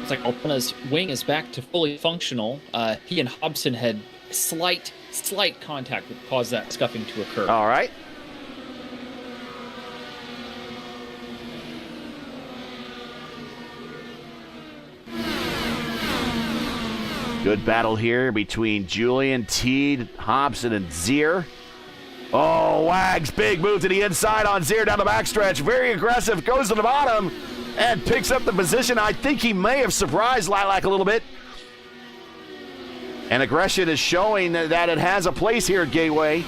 It's like Alpena's wing is back to fully functional. He and Hobson had slight contact that caused that scuffing to occur. All right. Good battle here between Julian, Teed, Hobson, and Zier. Oh, Wags, big move to the inside on Zier down the backstretch. Very aggressive, goes to the bottom. and picks up the position. I think he may have surprised Lilac a little bit. And aggression is showing that it has a place here at Gateway.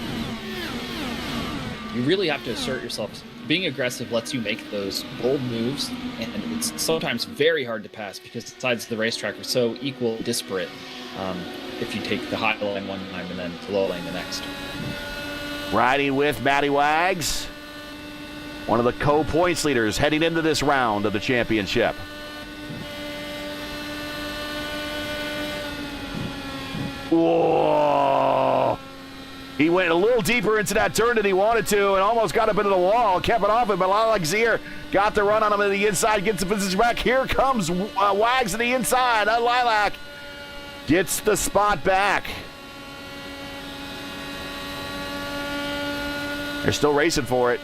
You really have to assert yourself. Being aggressive lets you make those bold moves, and it's sometimes very hard to pass because the sides of the racetrack are so equal, disparate. If you take the high line one time and then the low lane the next. Riding with Matty Wags, one of the co-points leaders heading into this round of the championship. Whoa! He went a little deeper into that turn than he wanted to and almost got up into the wall, kept it off it, but Lilac Zier got the run on him to the inside, gets the position back. Here comes Wags to the inside. Lilac gets the spot back. They're still racing for it.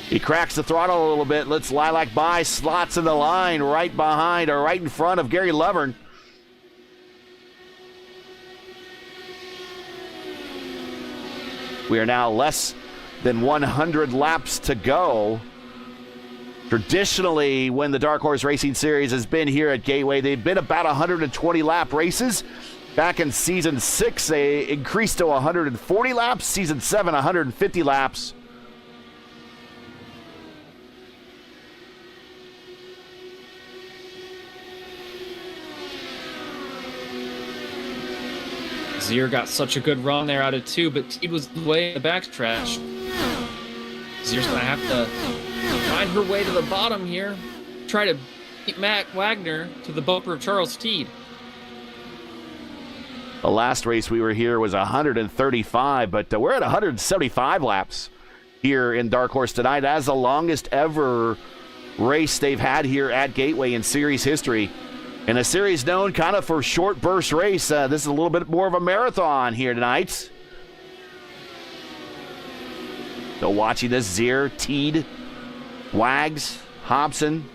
He cracks the throttle a little bit, lets Lilac by, slots in the line right behind or right in front of Gary Lovern. We are now less than 100 laps to go. Traditionally, when the Dark Horse Racing Series has been here at Gateway, they've been about 120 lap races. Back in Season 6, they increased to 140 laps. Season 7, 150 laps. Zier got such a good run there out of 2, but he was way in the backstretch. Zier's going to have to find her way to the bottom here. Try to beat Matt Wagner to the bumper of Charles Teed. The last race we were here was 135, but we're at 175 laps here in Dark Horse tonight. That's the longest ever race they've had here at Gateway in series history. And a series known kind of for short burst race. This is a little bit more of a marathon here tonight. So watching this, Zier, Teed, Wags, Hobson.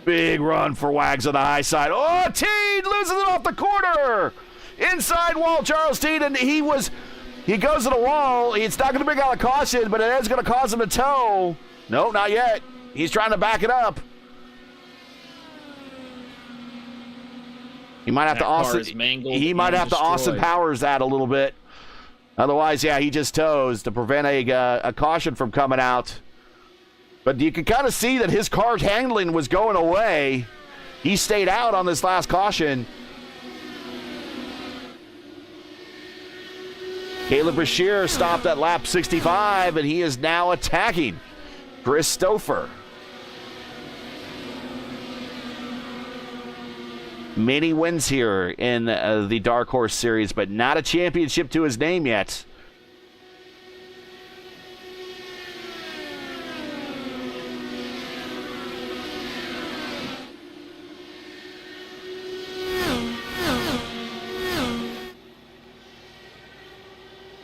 Big run for Wags on the high side. Oh, Teed loses it off the corner. Inside wall, Charles Teed, and he goes to the wall. It's not going to bring out a caution, but it is going to cause him to tow. No, not yet. He's trying to back it up. He might have to Austin Powers that a little bit. Otherwise, yeah, he just tows to prevent a caution from coming out. But you can kind of see that his car handling was going away. He stayed out on this last caution. Caleb Bashir stopped at lap 65, and he is now attacking Chris Stouffer. Many wins here in the Dark Horse Series, but not a championship to his name yet.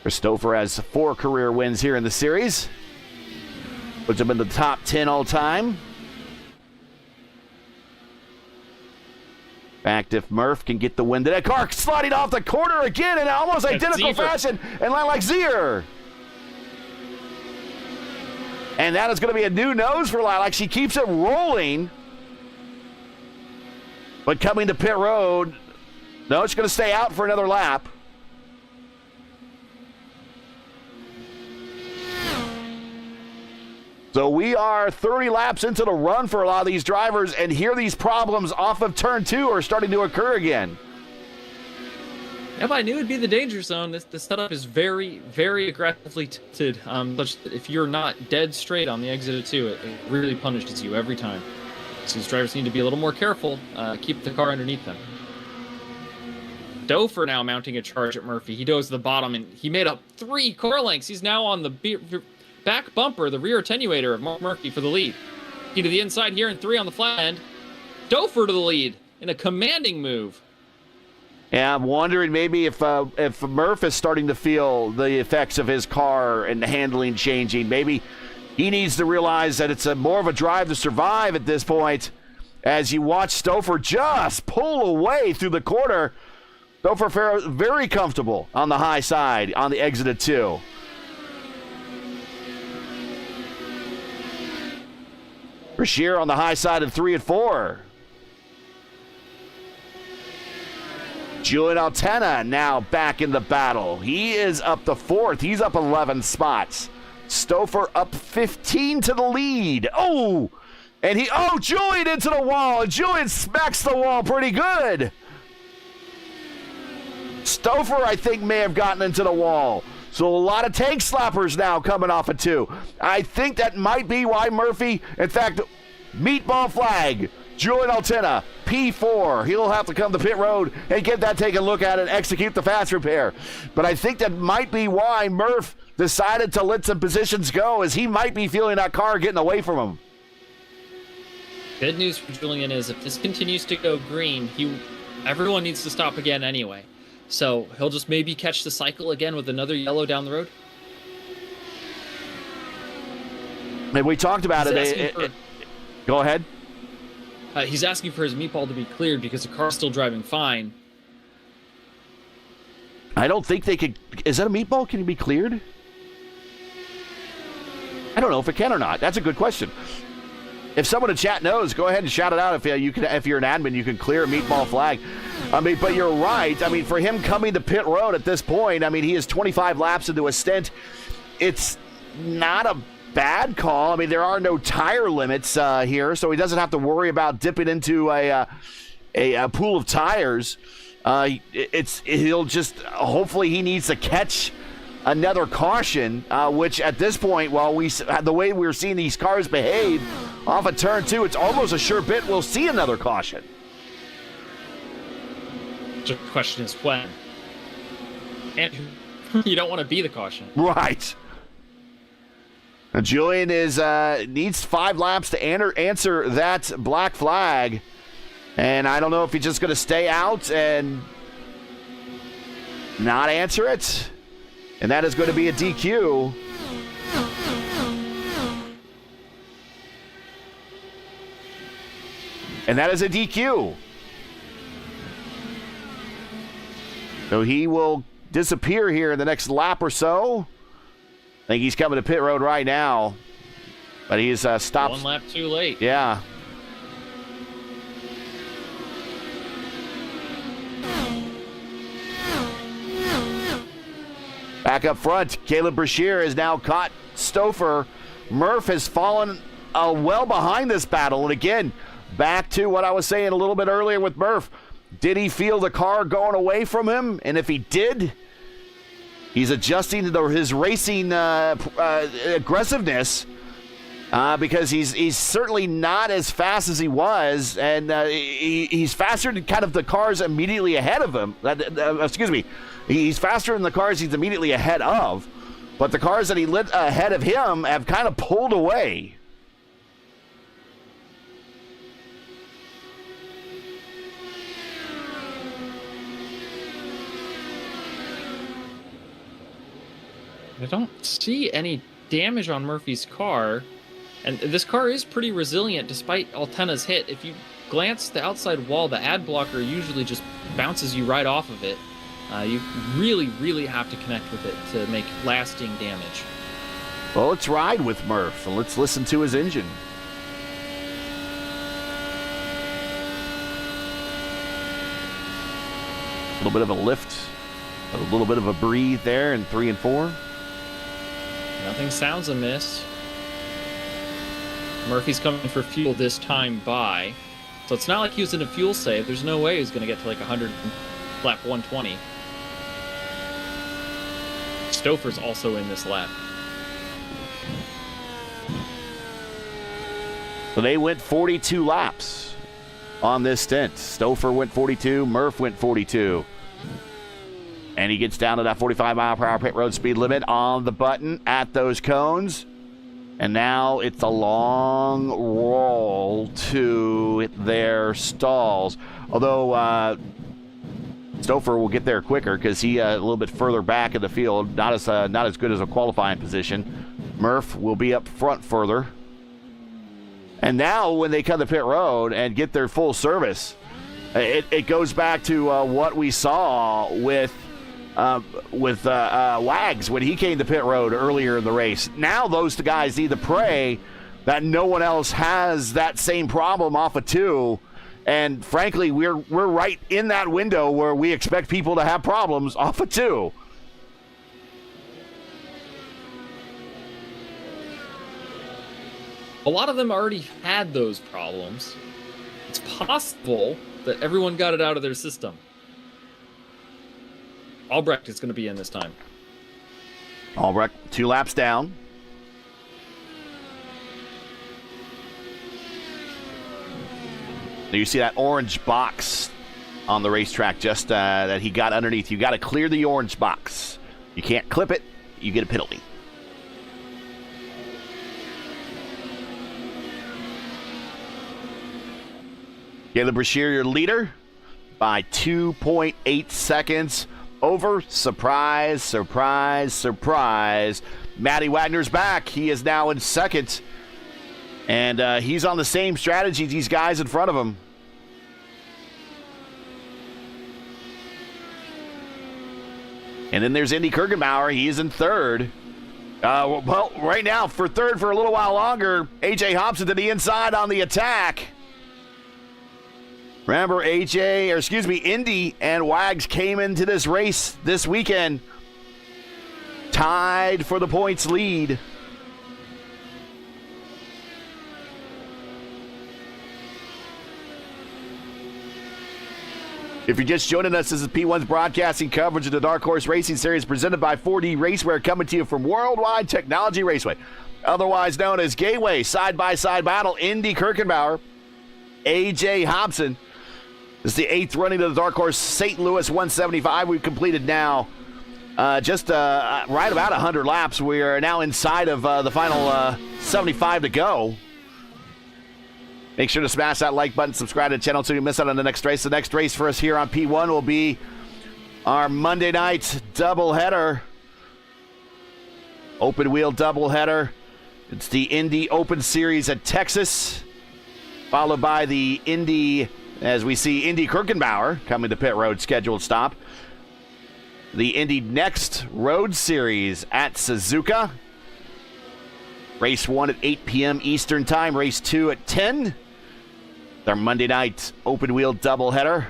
Christopher has 4 career wins here in the series. Puts him in the top 10 all time. In fact, if Murph can get the win, that car sliding off the corner again in almost identical fashion, and Lilac Zier. And that is going to be a new nose for Lilac. She keeps it rolling. But coming to pit road, no, it's going to stay out for another lap. So we are 30 laps into the run for a lot of these drivers, and here these problems off of turn 2 are starting to occur again. Yep, I knew it'd be the danger zone. The setup is very, very aggressively tilted. Such that if you're not dead straight on the exit of 2, it really punishes you every time. So these drivers need to be a little more careful. Keep the car underneath them. Dofer now mounting a charge at Murphy. He goes to the bottom, and he made up 3 car lengths. He's now on the back bumper, the rear attenuator of Mark Murphy for the lead. He to the inside here and 3 on the flat end. Dofer to the lead in a commanding move. Yeah, I'm wondering maybe if Murph is starting to feel the effects of his car and the handling changing. Maybe he needs to realize that it's more of a drive to survive at this point. As you watch Stouffer just pull away through the corner. Stouffer very comfortable on the high side on the exit of 2. Brashear on the high side in 3 and 4. Julian Altena now back in the battle. He is up to 4th. He's up 11 spots. Stouffer up 15 to the lead. Oh, and Julian into the wall. And Julian smacks the wall pretty good. Stouffer, I think, may have gotten into the wall. So a lot of tank slappers now coming off of 2. I think that might be why Murphy, in fact, meatball flag, Julian Altena, P4. He'll have to come to pit road and get that taken a look at and execute the fast repair. But I think that might be why Murph decided to let some positions go, as he might be feeling that car getting away from him. Good news for Julian is if this continues to go green, everyone needs to stop again anyway. So he'll just maybe catch the cycle again with another yellow down the road. And we talked about it. Go ahead. He's asking for his meatball to be cleared because the car's still driving fine. I don't think they could. Is that a meatball? Can it be cleared? I don't know if it can or not. That's a good question. If someone in chat knows, go ahead and shout it out. If you're an admin, you can clear a meatball flag. I mean, but you're right. I mean, for him coming to pit road at this point, I mean, he is 25 laps into a stint. It's not a bad call. I mean, there are no tire limits here, so he doesn't have to worry about dipping into a pool of tires. He'll just, hopefully he needs to catch another caution, which at this point, the way we're seeing these cars behave off of turn 2, it's almost a sure bet we'll see another caution. The question is when. And you don't want to be the caution. Right. Now, Julian needs 5 laps to answer that black flag. And I don't know if he's just going to stay out and not answer it. And that is going to be a DQ. And that is a DQ. So he will disappear here in the next lap or so. I think he's coming to pit road right now. But he's stopped. 1 lap too late. Yeah. Back up front, Caleb Brashear has now caught Stouffer. Murph has fallen well behind this battle. And again, back to what I was saying a little bit earlier with Murph. Did he feel the car going away from him? And if he did, he's adjusting to his racing aggressiveness because he's certainly not as fast as he was. And he's faster than kind of the cars immediately ahead of him. Excuse me. He's faster than the cars he's immediately ahead of, but the cars that he lit ahead of him have kind of pulled away. I don't see any damage on Murphy's car, and this car is pretty resilient despite Altena's hit. If you glance the outside wall, the ad blocker usually just bounces you right off of it. You really, really have to connect with it to make lasting damage. Well, let's ride with Murph, and let's listen to his engine. A little bit of a lift, a little bit of a breathe there in 3 and 4. Nothing sounds amiss. Murphy's coming for fuel this time by. So it's not like he was in a fuel save. There's no way he was going to get to like 100 lap 120. Stouffer's also in this lap. So they went 42 laps on this stint. Stouffer went 42, Murph went 42. And he gets down to that 45-mile-per-hour pit road speed limit on the button at those cones. And now it's a long roll to their stalls. Although Stouffer will get there quicker because he a little bit further back in the field, not as good as a qualifying position. Murph will be up front further. And now when they come to pit road and get their full service, it goes back to what we saw with Wags when he came to pit road earlier in the race. Now those guys need to pray that no one else has that same problem off of 2. And frankly, we're right in that window where we expect people to have problems off of 2. A lot of them already had those problems. It's possible that everyone got it out of their system. Albrecht is going to be in this time. Albrecht, 2 laps down. You see that orange box on the racetrack just that he got underneath. You got to clear the orange box. You can't clip it. You get a penalty. Caleb Brashear, your leader, by 2.8 seconds over. Surprise, surprise, surprise. Matty Wagner's back. He is now in second. And he's on the same strategy as these guys in front of him. And then there's Indy Kirkenbauer. He is in third. Well, right now, for third for a little while longer, A.J. Hobson to the inside on the attack. Remember, Indy and Wags came into this race this weekend tied for the points lead. If you're just joining us, this is P1's broadcasting coverage of the Dark Horse Racing Series presented by 4D Racewear, coming to you from Worldwide Technology Raceway, otherwise known as Gateway. Side-by-side battle, Indy Kirkenbauer, A.J. Hobson. This is the 8th running of the Dark Horse St. Louis 175. We've completed now just right about 100 laps. We are now inside of the final 75 to go. Make sure to smash that like button, subscribe to the channel so you miss out on the next race. The next race for us here on P1 will be our Monday night doubleheader. Open wheel doubleheader. It's the Indy Open Series at Texas, followed by the Indy, as we see Indy Kirkenbauer coming to pit road scheduled stop. The Indy Next Road Series at Suzuka. Race 1 at 8 p.m. Eastern Time. Race 2 at 10. Our Monday night open wheel doubleheader.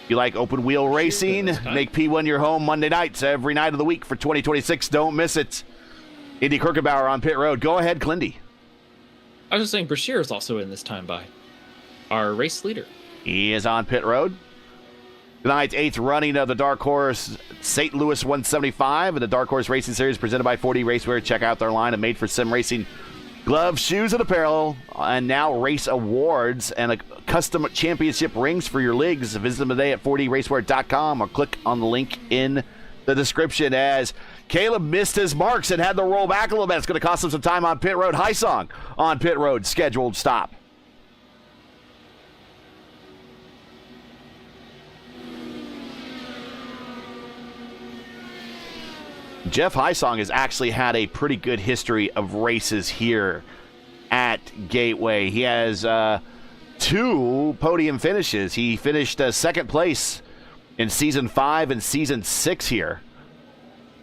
If you like open wheel racing, make P1 your home Monday nights every night of the week for 2026. Don't miss it. Indy Kirkenbauer on pit road. Go ahead, Clindy. I was just saying, Brashear is also in this time by our race leader. He is on pit road. Tonight's 8th running of the Dark Horse St. Louis 175 and the Dark Horse Racing Series presented by 4D Racewear. Check out their line of made-for-sim racing gloves, shoes, and apparel, and now race awards and a custom championship rings for your leagues. Visit them today at 4dracewear.com or click on the link in the description. As Caleb missed his marks and had to roll back a little bit, it's going to cost him some time on pit road. High Song on pit road, scheduled stop. Jeff Hysong has actually had a pretty good history of races here at Gateway. He has 2 podium finishes. He finished second place in Season 5 and Season 6 here.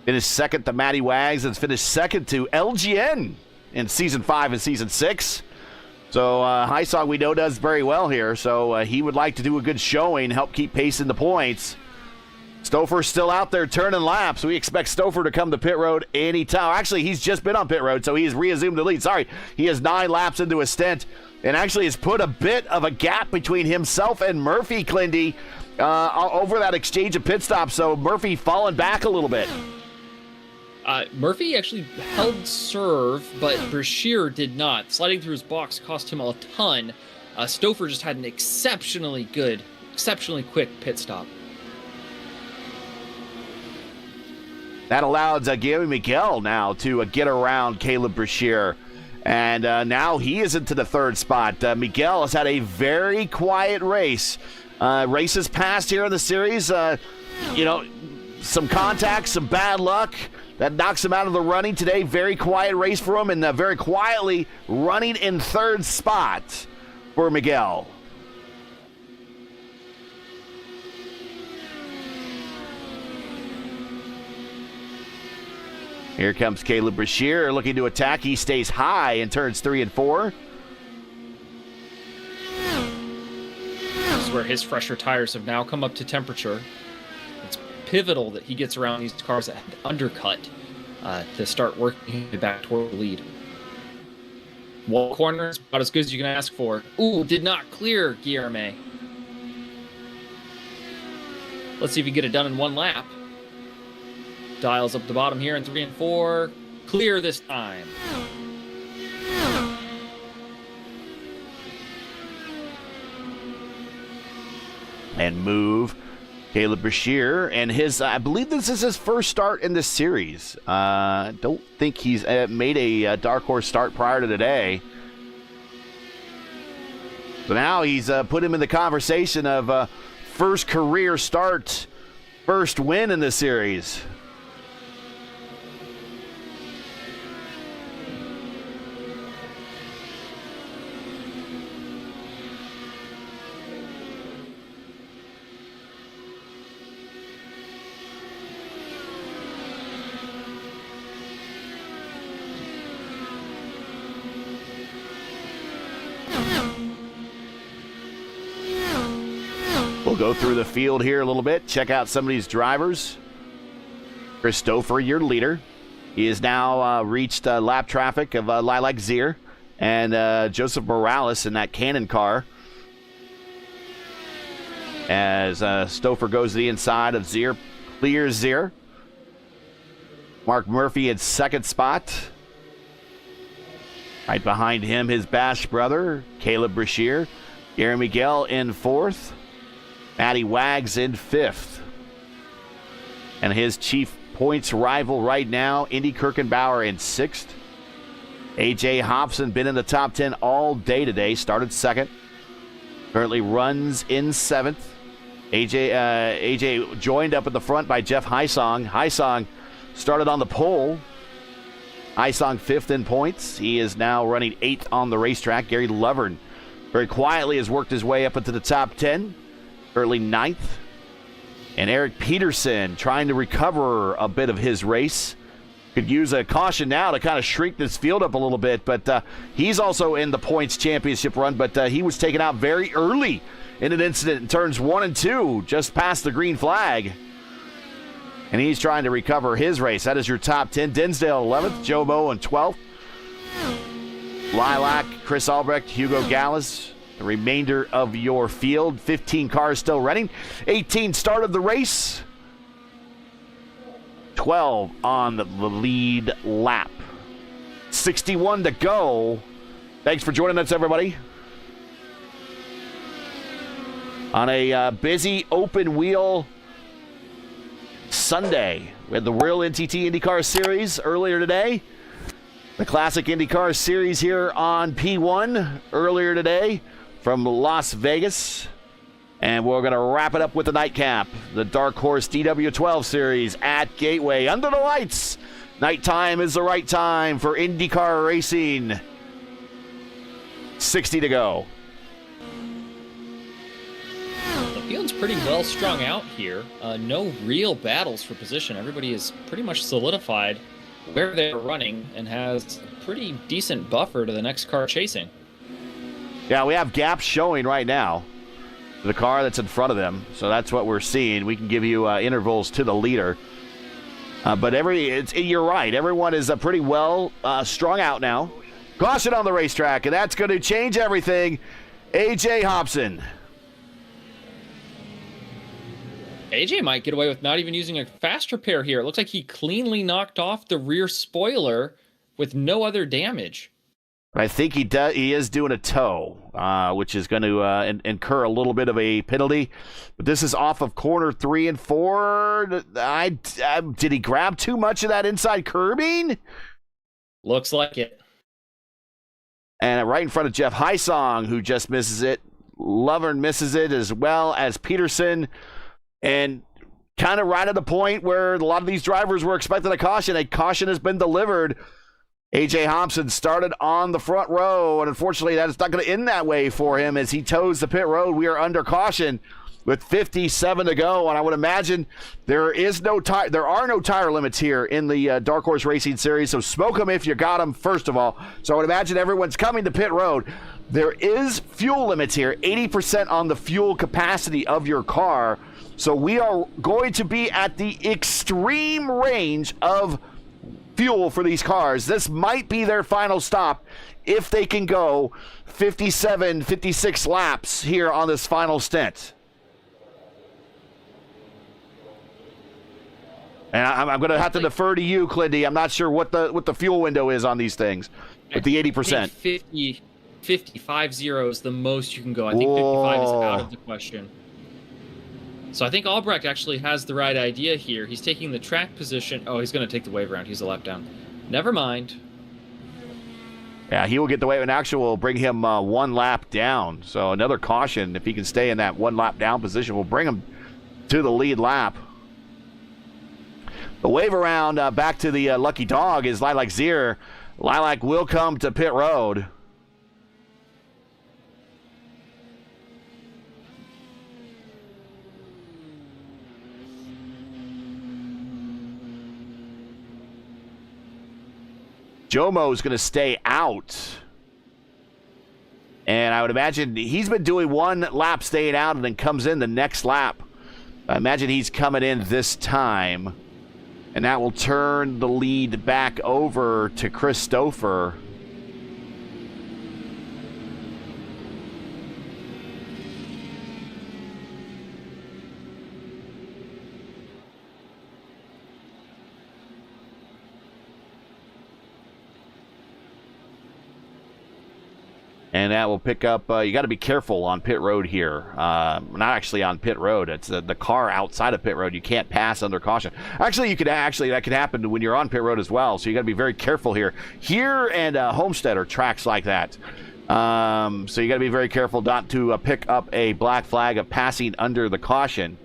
Finished second to Matty Wags and finished second to LGN in Season 5 and Season 6. So Hysong, we know, does very well here. So he would like to do a good showing, help keep pace in the points. Stouffer's still out there turning laps. We expect Stouffer to come to pit road anytime. Actually, he's just been on pit road, so he's reassumed the lead. Sorry, he is 9 laps into his stint and actually has put a bit of a gap between himself and Murphy, Clindy, over that exchange of pit stops. So Murphy falling back a little bit. Murphy actually held serve, but Brashear did not. Sliding through his box cost him a ton. Stouffer just had an exceptionally quick pit stop. That allowed Gary Miguel now to get around Caleb Brashear. And now he is into the 3rd spot. Miguel has had a very quiet race. Races past here in the series, some contact, some bad luck. That knocks him out of the running today. Very quiet race for him, and very quietly running in 3rd spot for Miguel. Here comes Caleb Brashear looking to attack. He stays high in turns 3 and 4. This is where his fresher tires have now come up to temperature. It's pivotal that he gets around these cars that have undercut to start working back toward the lead. Wall corner is about as good as you can ask for. Ooh, did not clear Guillerme. Let's see if you get it done in one lap. Dials up the bottom here in 3 and 4. Clear this time. And move Caleb Brashear, and I believe this is his first start in this series. Don't think he's made a dark horse start prior to today. So now he's put him in the conversation of first career start, first win in this series. We'll go through the field here a little bit, check out some of these drivers. Chris Stouffer, your leader. He has now reached lap traffic of Lilac Zier and Joseph Morales in that Cannon car. As Stouffer goes to the inside of Zier, clears Zier. Mark Murphy in second spot. Right behind him, his Bash brother, Caleb Brashear. Gary Miguel in fourth. Matty Wags in fifth. And his chief points rival right now, Indy Kirkenbauer in sixth. A.J. Hobson been in the top 10 all day today, started second. Currently runs in seventh. AJ joined up at the front by Jeff Hysong. Hysong started on the pole. Hysong fifth in points. He is now running eighth on the racetrack. Gary Lovern very quietly has worked his way up into the top 10. Currently ninth. And Eric Peterson trying to recover a bit of his race. Could use a caution now to kind of shrink this field up a little bit, but he's also in the points championship run, but he was taken out very early in an incident in turns 1 and 2, just past the green flag. And he's trying to recover his race. That is your top 10. Dinsdale 11th, Joe Moe in 12th. Lilac, Chris Albrecht, Hugo Gallas. The remainder of your field, 15 cars still running. 18 started the race. 12 on the lead lap. 61 to go. Thanks for joining us, everybody. On a busy open wheel Sunday. We had the Real NTT IndyCar Series earlier today. The Classic IndyCar Series here on P1 earlier today from Las Vegas. And we're going to wrap it up with the nightcap. The Dark Horse DW12 Series at Gateway. Under the lights. Nighttime is the right time for IndyCar racing. 60 to go. The field's pretty well strung out here. No real battles for position. Everybody is pretty much solidified where they're running and has a pretty decent buffer to the next car chasing. Yeah, we have gaps showing right now. The car that's in front of them. So that's what we're seeing. We can give you intervals to the leader. But you're right. Everyone is pretty well strung out now. Caution on the racetrack, and that's going to change everything. A.J. Hobson. AJ might get away with not even using a fast repair here. It looks like he cleanly knocked off the rear spoiler with no other damage. I think he is doing a tow, which is going to incur a little bit of a penalty. But this is off of corner 3 and 4. Did he grab too much of that inside curbing? Looks like it. And right in front of Jeff Hysong, who just misses it. Lovern misses it, as well as Peterson. And kind of right at the point where a lot of these drivers were expecting a caution. A caution has been delivered. A.J. Hobson started on the front row, and unfortunately that is not going to end that way for him as he toes the pit road. We are under caution. with 57 to go, and I would imagine there are no tire limits here in the Dark Horse Racing Series, so smoke them if you got them, first of all. So I would imagine everyone's coming to pit road. There is fuel limits here, 80% on the fuel capacity of your car, so we are going to be at the extreme range of fuel for these cars. This might be their final stop if they can go 57, 56 laps here on this final stint. And I'm going to have to defer to you, Clindy. I'm not sure what the fuel window is on these things with the 80%. 55 is the most you can go. I think 55 is out of the question. So I think Albrecht actually has the right idea here. He's taking the track position. Oh, he's going to take the wave around. He's a lap down. Never mind. Yeah, he will get the wave, and actually will bring him 1 lap down. So another caution. If he can stay in that 1 lap down position, will bring him to the lead lap. The wave around back to the lucky dog is Lilac Zier. Lilac will come to pit road. Jomo's going to stay out. And I would imagine he's been doing 1 lap staying out and then comes in the next lap. I imagine he's coming in this time. And that will turn the lead back over to Christopher. And that will pick up, you got to be careful on pit road here. Not actually on pit road. It's the car outside of pit road. You can't pass under caution. Actually, that could happen when you're on pit road as well. So you got to be very careful here. Here and Homestead are tracks like that. So you got to be very careful not to pick up a black flag of passing under the caution.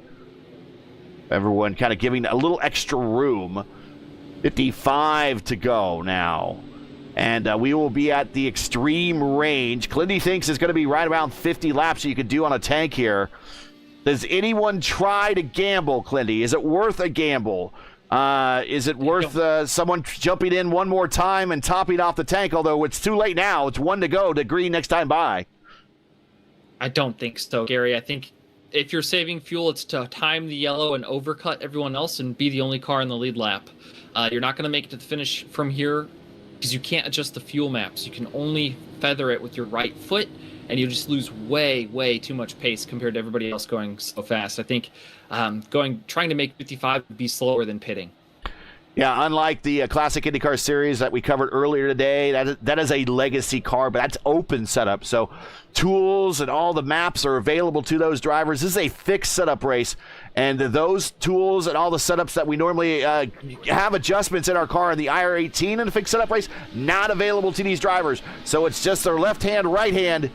Everyone kind of giving a little extra room. 55 to go now. And we will be at the extreme range. Clindy thinks it's going to be right around 50 laps you could do on a tank here. Does anyone try to gamble, Clindy? Is it worth a gamble? Is it worth someone jumping in one more time and topping off the tank? Although it's too late now. It's 1 to go to green next time by. I don't think so, Gary. I think if you're saving fuel, it's to time the yellow and overcut everyone else and be the only car in the lead lap. You're not going to make it to the finish from here, because you can't adjust the fuel maps. You can only feather it with your right foot, and you just lose way, way too much pace compared to everybody else going so fast. I think trying to make 55 would be slower than pitting. Yeah, unlike the Classic IndyCar Series that we covered earlier today, that is a legacy car, but that's open setup. So tools and all the maps are available to those drivers. This is a fixed setup race, and those tools and all the setups that we normally have adjustments in our car in the IR18 in a fixed setup race, not available to these drivers. So it's just their left hand, right hand,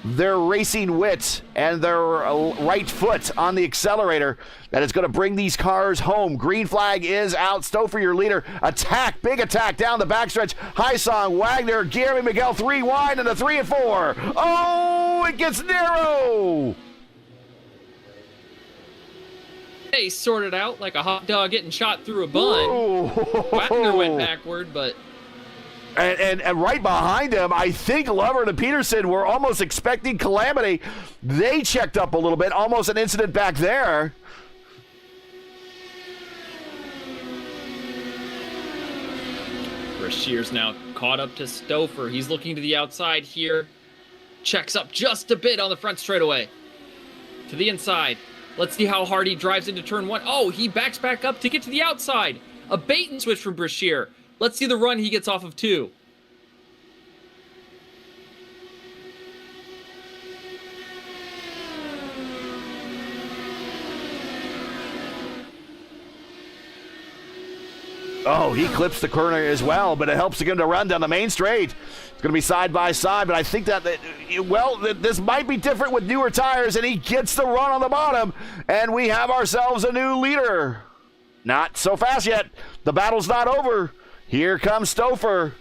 their racing wit, and their right foot on the accelerator that is going to bring these cars home. Green flag is out. Stouffer, your leader. Attack, big attack down the backstretch. Highsong, Wagner, Gary Miguel, 3 wide, and the 3 and 4. Oh, it gets narrow. They sorted out like a hot dog getting shot through a bun. Wagner went backward, but... And right behind him, I think Lovern and Peterson were almost expecting calamity. They checked up a little bit, almost an incident back there. Brashear's now caught up to Stouffer. He's looking to the outside here. Checks up just a bit on the front straightaway. To the inside. Let's see how hard he drives into turn 1. Oh, he backs back up to get to the outside. A bait and switch from Brashear. Let's see the run he gets off of 2. Oh, he clips the corner as well, but it helps him to run down the main straight. It's going to be side by side, but I think that this might be different with newer tires, and he gets the run on the bottom, and we have ourselves a new leader. Not so fast yet. The battle's not over. Here comes Stouffer.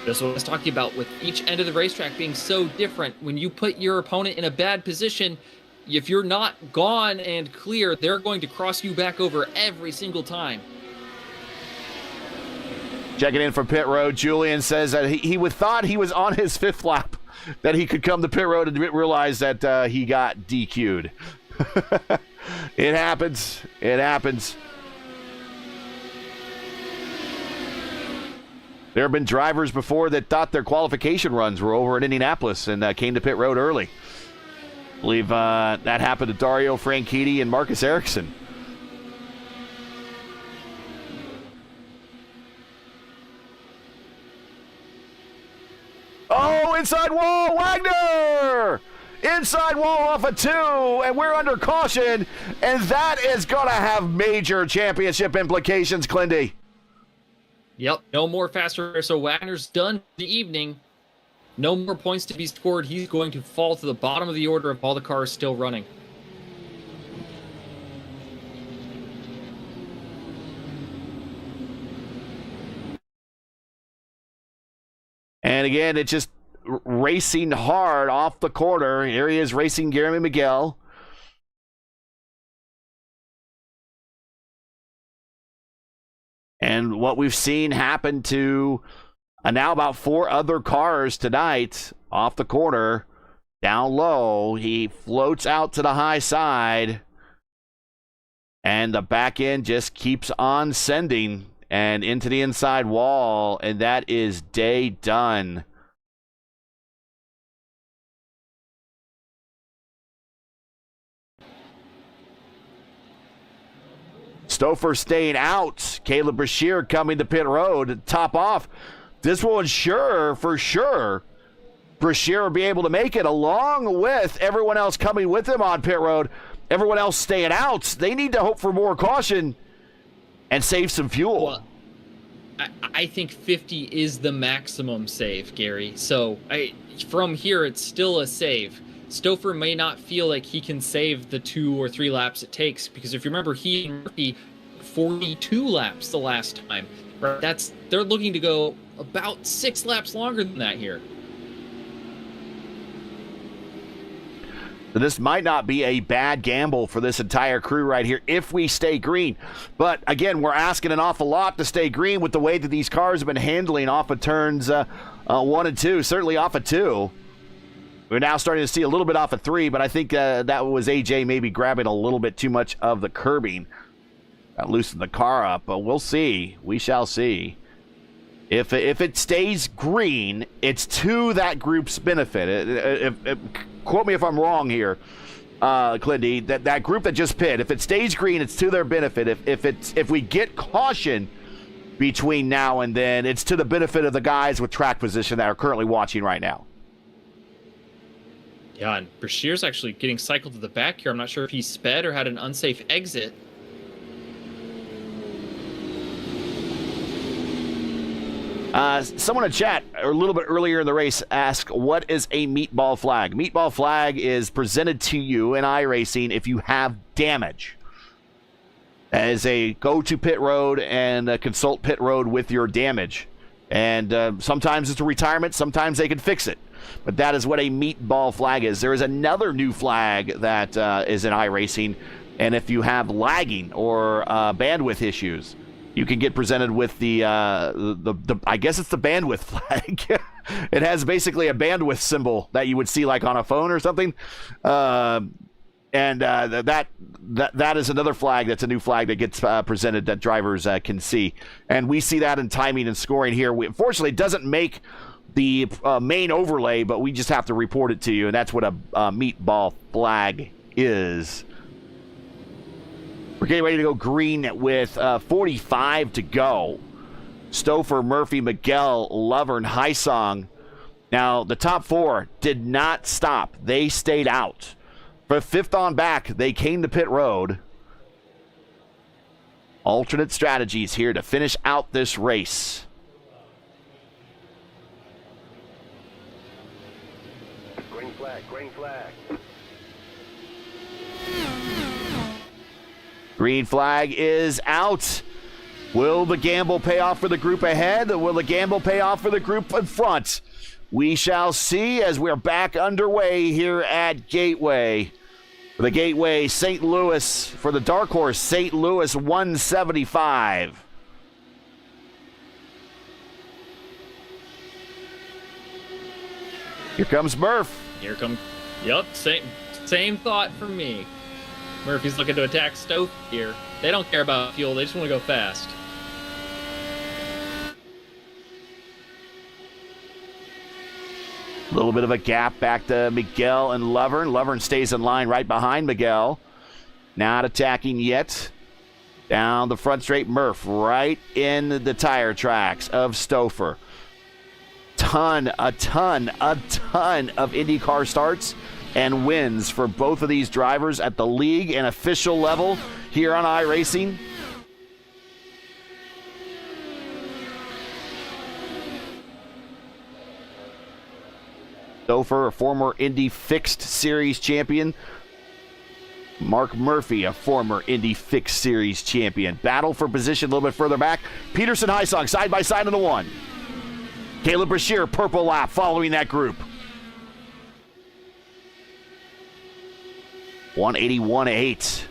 That's what I was talking about with each end of the racetrack being so different. When you put your opponent in a bad position, if you're not gone and clear, they're going to cross you back over every single time. Checking in from pit road, Julian says that he would thought he was on his 5th lap, that he could come to pit road and realize that he got DQ'd. It happens. It happens. There have been drivers before that thought their qualification runs were over in Indianapolis and came to pit road early. I believe that happened to Dario Franchitti and Marcus Ericsson. Oh, inside wall, Wagner! Inside wall off of 2, and we're under caution, and that is going to have major championship implications, Clindy. Yep, no more faster. So Wagner's done the evening. No more points to be scored. He's going to fall to the bottom of the order if all the cars still running. And again, it's just racing hard off the corner. Here he is racing Jeremy Miguel. And what we've seen happen to now about 4 other cars tonight off the corner, down low. He floats out to the high side. And the back end just keeps on sending and into the inside wall. And that is day done. Stouffer staying out. Caleb Brashear coming to pit road to top off. This will ensure, for sure, Brashear will be able to make it, along with everyone else coming with him on pit road. Everyone else staying out. They need to hope for more caution and save some fuel. Well, I think 50 is the maximum save, Gary. So from here, it's still a save. Stouffer may not feel like he can save the 2 or 3 laps it takes, because if you remember, he and Murphy 42 laps the last time. Right? They're looking to go about 6 laps longer than that here. This might not be a bad gamble for this entire crew right here if we stay green. But again, we're asking an awful lot to stay green with the way that these cars have been handling off of turns 1 and 2, certainly off of 2. We're now starting to see a little bit off of 3, but I think that was AJ maybe grabbing a little bit too much of the curbing. That loosened the car up, but we'll see. We shall see. If it stays green, it's to that group's benefit. Quote me if I'm wrong here, Clindy. That group that just pit, if it stays green, it's to their benefit. If we get caution between now and then, it's to the benefit of the guys with track position that are currently watching right now. Yeah, and Brashear's actually getting cycled to the back here. I'm not sure if he sped or had an unsafe exit. Someone in chat a little bit earlier in the race asked, what is a meatball flag? Meatball flag is presented to you in iRacing if you have damage. As a go to pit road and consult pit road with your damage. And sometimes it's a retirement, sometimes they can fix it. But that is what a meatball flag is. There is another new flag that is in iRacing, and if you have lagging or bandwidth issues, you can get presented with the I guess it's the bandwidth flag. It has basically a bandwidth symbol that you would see like on a phone or something. And that is another flag. That's a new flag that gets presented that drivers can see. And we see that in timing and scoring here. Unfortunately, it doesn't make the main overlay, but we just have to report it to you. And that's what a meatball flag is. We're getting ready to go green with 45 to go. Stouffer, Murphy, Miguel, Lovern, Heisong. Now, the top 4 did not stop. They stayed out. For 5th on back, they came to pit road. Alternate strategies here to finish out this race. Green flag, green flag. Green flag is out. Will the gamble pay off for the group ahead? Or will the gamble pay off for the group in front? We shall see as we're back underway here at Gateway. For the Gateway St. Louis, for the Dark Horse St. Louis 175. Here comes Murph. Here come, yep, same thought for me. Murphy's looking to attack Stowe here. They don't care about fuel, they just want to go fast. A little bit of a gap back to Miguel and Lovern. Lovern stays in line right behind Miguel. Not attacking yet. Down the front straight, Murph right in the tire tracks of Stouffer. A ton of IndyCar starts and wins for both of these drivers at the league and official level here on iRacing. Stouffer, a former Indy Fixed Series champion. Mark Murphy, a former Indy Fixed Series champion. Battle for position a little bit further back. Peterson, Heisong, side by side in the one. Caleb Brashear, purple lap, following that group. 181.8.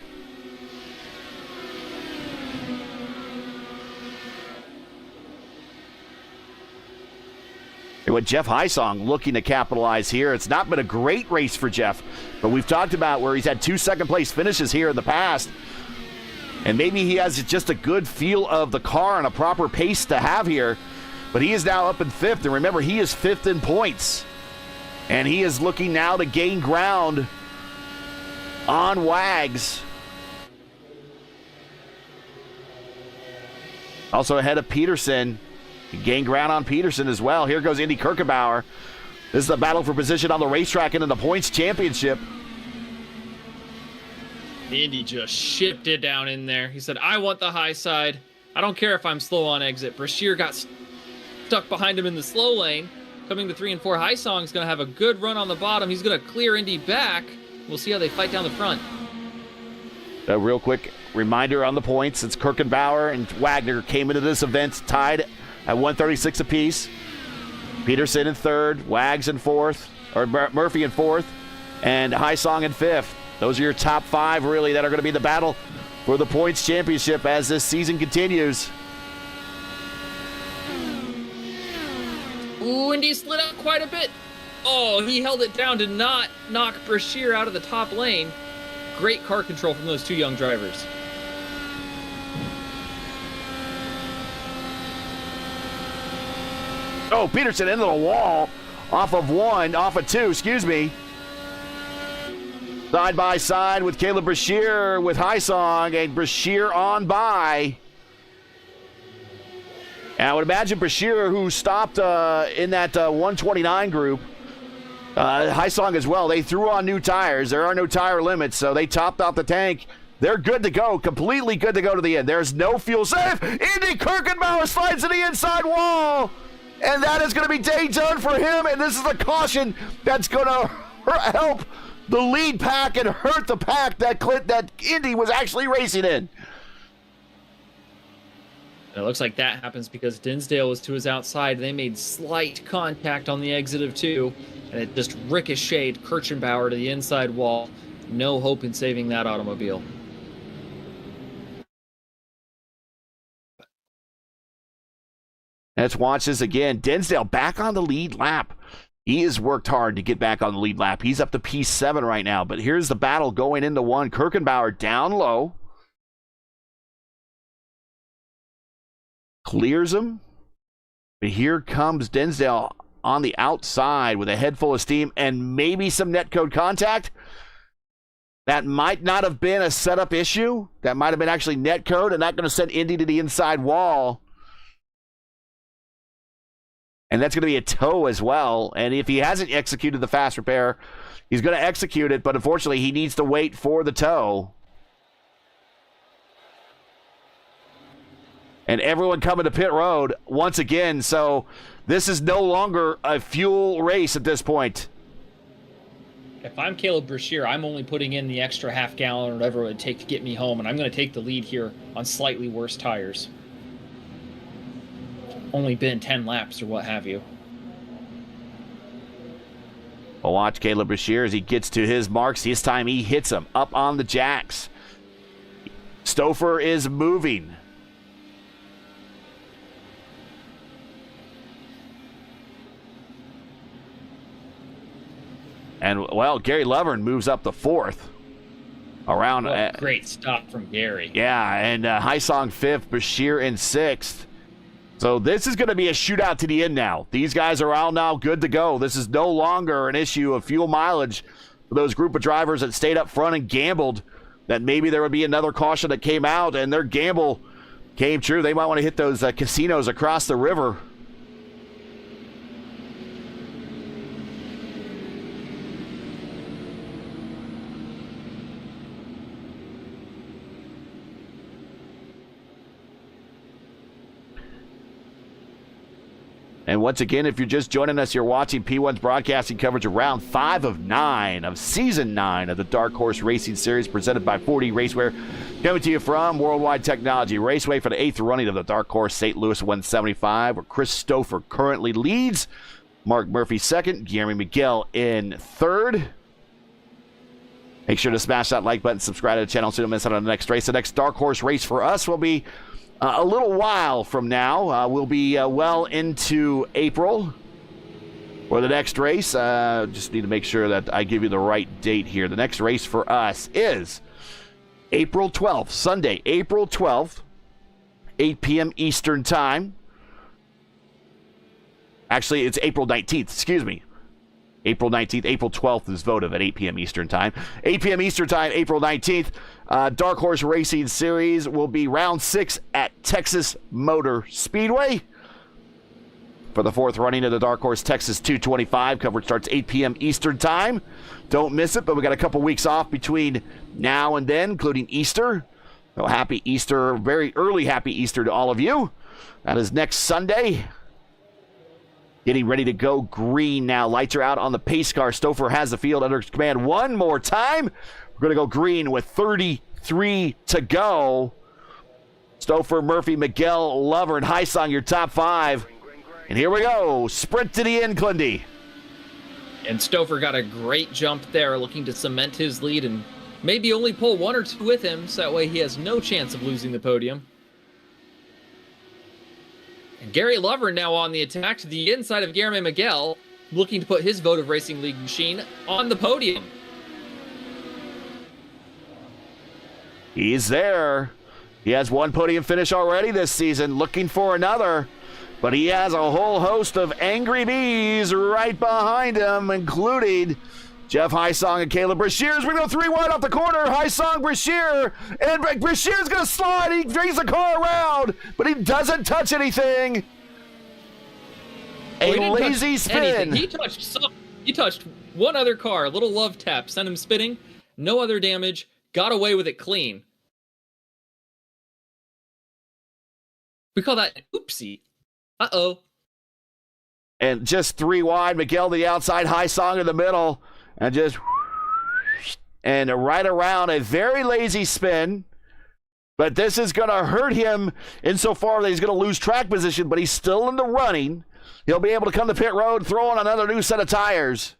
What Jeff Heisong looking to capitalize here. It's not been a great race for Jeff, but we've talked about where he's had 2 second-place finishes here in the past. And maybe he has just a good feel of the car and a proper pace to have here. But he is now up in 5th. And remember, he is 5th in points. And he is looking now to gain ground on Wags. Also ahead of Peterson. Gain ground on Peterson as well. Here goes Indy Kirkenbauer. This is a battle for position on the racetrack and in the points championship. Indy just shipped it down in there. He said, I want the high side. I don't care if I'm slow on exit. Brashear got stuck behind him in the slow lane. Coming to 3 and 4, Heisong's going to have a good run on the bottom. He's going to clear Indy back. We'll see how they fight down the front. A real quick reminder on the points. It's Kirkenbauer and Wagner came into this event tied at 136 apiece. Peterson in 3rd, Wags in 4th, or Murphy in 4th, and Heisong in 5th. Those are your top 5, really, that are going to be the battle for the points championship as this season continues. Ooh, Indy slid out quite a bit. Oh, he held it down to not knock Brashear out of the top lane. Great car control from those 2 young drivers. Oh, Peterson into the wall off of 2, excuse me. Side by side with Caleb Brashear with Heisong, and Brashear on by. And I would imagine Brashear, who stopped in that 129 group, Heisong as well, they threw on new tires. There are no tire limits, so they topped off the tank. They're good to go, completely good to go to the end. There's no fuel save. Indy Kirkenbauer slides to the inside wall. And that is going to be day done for him. And this is a caution that's going to help the lead pack and hurt the pack that Indy was actually racing in. And it looks like that happens because Dinsdale was to his outside. They made slight contact on the exit of 2. And it just ricocheted Kirchenbauer to the inside wall. No hope in saving that automobile. Let's watch this again. Dinsdale back on the lead lap. He has worked hard to get back on the lead lap. He's up to P7 right now. But here's the battle going into 1. Kirkenbauer down low. Clears him. But here comes Dinsdale on the outside with a head full of steam and maybe some netcode contact. That might not have been a setup issue. That might have been actually netcode and not going to send Indy to the inside wall. And that's going to be a tow as well. And if he hasn't executed the fast repair, he's going to execute it. But unfortunately, he needs to wait for the tow. And everyone coming to pit road once again. So this is no longer a fuel race at this point. If I'm Caleb Brashear, I'm only putting in the extra half gallon or whatever it would take to get me home. And I'm going to take the lead here on slightly worse tires. Only been 10 laps or what have you. Well, watch Caleb Bashir as he gets to his marks. This time he hits him up on the jacks. Stouffer is moving. And, well, Gary Lovern moves up to 4th. Around. Great stop from Gary. Yeah, and Haisong 5th, Bashir in 6th. So this is going to be a shootout to the end now. These guys are all now good to go. This is no longer an issue of fuel mileage for those group of drivers that stayed up front and gambled that maybe there would be another caution that came out, and their gamble came true. They might want to hit those casinos across the river. And once again, if you're just joining us, you're watching P1's broadcasting coverage of round 5 of 9 of season 9 of the Dark Horse Racing Series presented by 4D Racewear. Coming to you from Worldwide Technology Raceway for the 8th running of the Dark Horse St. Louis 175, where Chris Stouffer currently leads. Mark Murphy 2nd, Jeremy Miguel in 3rd. Make sure to smash that like button, subscribe to the channel so you don't miss out on the next race. The next Dark Horse race for us will be a little while from now. We'll be well into April for the next race. Just need to make sure that I give you the right date here. The next race for us is April 12th, Sunday, April 12th, 8 p.m. Eastern Time. Actually, it's April 19th, excuse me. April 19th, April 12th is votive at 8 p.m. Eastern Time. 8 p.m. Eastern Time, April 19th. Dark Horse Racing Series will be round 6 at Texas Motor Speedway. For the 4th running of the Dark Horse Texas 225. Coverage starts 8 p.m. Eastern Time. Don't miss it, but we got a couple weeks off between now and then, including Easter. So happy Easter, very early happy Easter to all of you. That is next Sunday. Getting ready to go green now. Lights are out on the pace car. Stouffer has the field under command one more time. We're going to go green with 33 to go. Stouffer, Murphy, Miguel, Lover, and Haisong, your top 5. And here we go. Sprint to the end, Clindy. And Stouffer got a great jump there, looking to cement his lead and maybe only pull 1 or 2 with him, so that way he has no chance of losing the podium. And Gary Lover now on the attack to the inside of Guillermo Miguel, looking to put his Votive Racing League machine on the podium. He's there. He has 1 podium finish already this season, looking for another. But he has a whole host of angry bees right behind him, including Jeff Haisong and Caleb Bashir. As we go 3 wide off the corner, Haisong, Bashir, and Bashir's going to slide. He drags the car around, but he doesn't touch anything. A lazy spin. Anything. He touched one other car, a little love tap, sent him spinning. No other damage. Got away with it clean. We call that oopsie. Uh-oh. And just 3 wide, Miguel to the outside, Haisong in the middle, and just and right around a very lazy spin. But this is going to hurt him insofar that he's going to lose track position, but he's still in the running. He'll be able to come to pit road, throw on another new set of tires.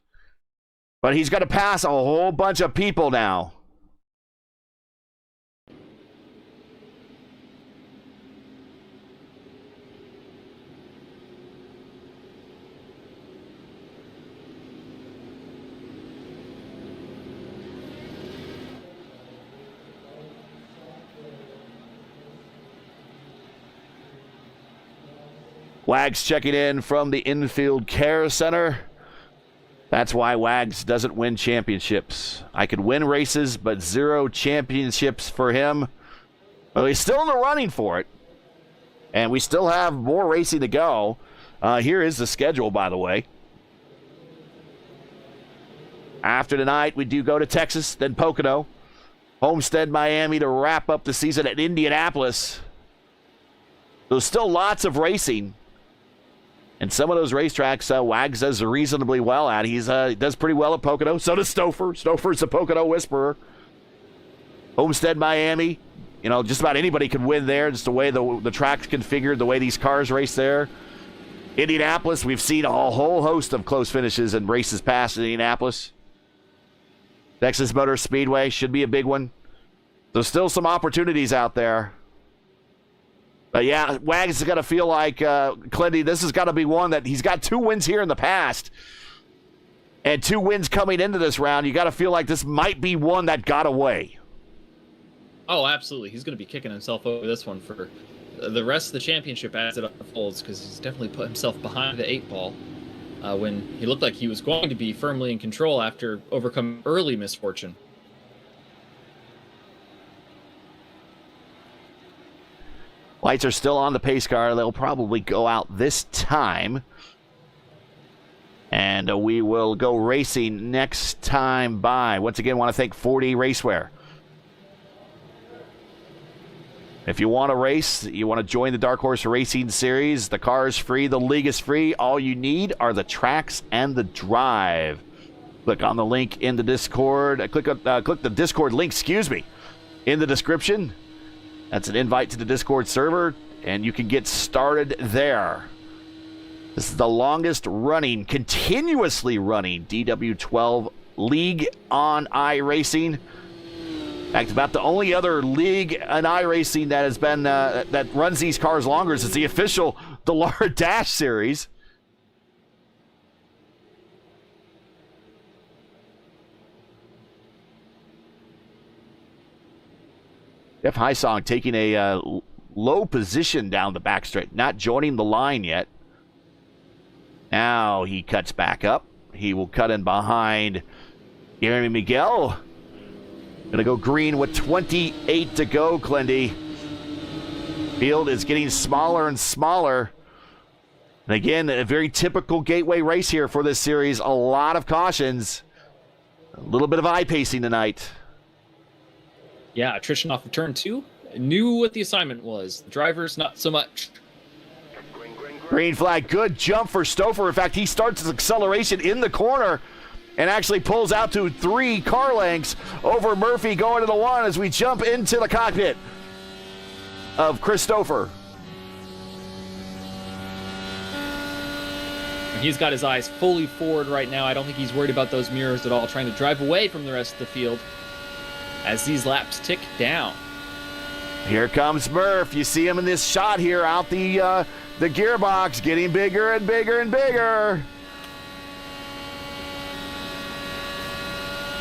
But he's going to pass a whole bunch of people now. Wags checking in from the infield care center. That's why Wags doesn't win championships. I could win races, but 0 championships for him. Well, he's still in the running for it. And we still have more racing to go. Here is the schedule, by the way. After tonight, we do go to Texas, then Pocono. Homestead, Miami to wrap up the season at Indianapolis. There's still lots of racing. And some of those racetracks, Wags does reasonably well at. He does pretty well at Pocono. So does Stouffer. Stouffer's a Pocono whisperer. Homestead, Miami. You know, just about anybody can win there. Just the way the track's configured, the way these cars race there. Indianapolis, we've seen a whole host of close finishes and races past Indianapolis. Texas Motor Speedway should be a big one. There's still some opportunities out there. But yeah, Wags has got to feel like, Clinty, this has got to be one that he's got 2 wins here in the past. And 2 wins coming into this round. You got to feel like this might be one that got away. Oh, absolutely. He's going to be kicking himself over this one for the rest of the championship as it unfolds, because he's definitely put himself behind the 8 ball when he looked like he was going to be firmly in control after overcoming early misfortune. Lights are still on the pace car. They'll probably go out this time. And we will go racing next time by. Once again, want to thank 4D Racewear. If you want to race, you want to join the Dark Horse Racing Series, the car is free, the league is free. All you need are the tracks and the drive. Click on the link in the Discord. Click the Discord link, in the description. That's an invite to the Discord server, and you can get started there. This is the longest running, continuously running DW12 league on iRacing. In fact, about the only other league in iRacing that has been that runs these cars longer is the official Dallara Dash Series. Jeff Hysong taking a low position down the back straight, not joining the line yet. Now he cuts back up. He will cut in behind Jeremy Miguel. Going to go green with 28 to go, Clendy. Field is getting smaller and smaller. And again, a very typical gateway race here for this series. A lot of cautions. A little bit of eye pacing tonight. Yeah, attrition off of turn 2. Knew what the assignment was. The drivers, not so much. Green flag. Good jump for Stouffer. In fact, he starts his acceleration in the corner and actually pulls out to 3 car lengths over Murphy going to the 1 as we jump into the cockpit of Chris Stouffer. He's got his eyes fully forward right now. I don't think he's worried about those mirrors at all, trying to drive away from the rest of the field as these laps tick down. Here comes Murph. You see him in this shot here out the gearbox, getting bigger and bigger and bigger.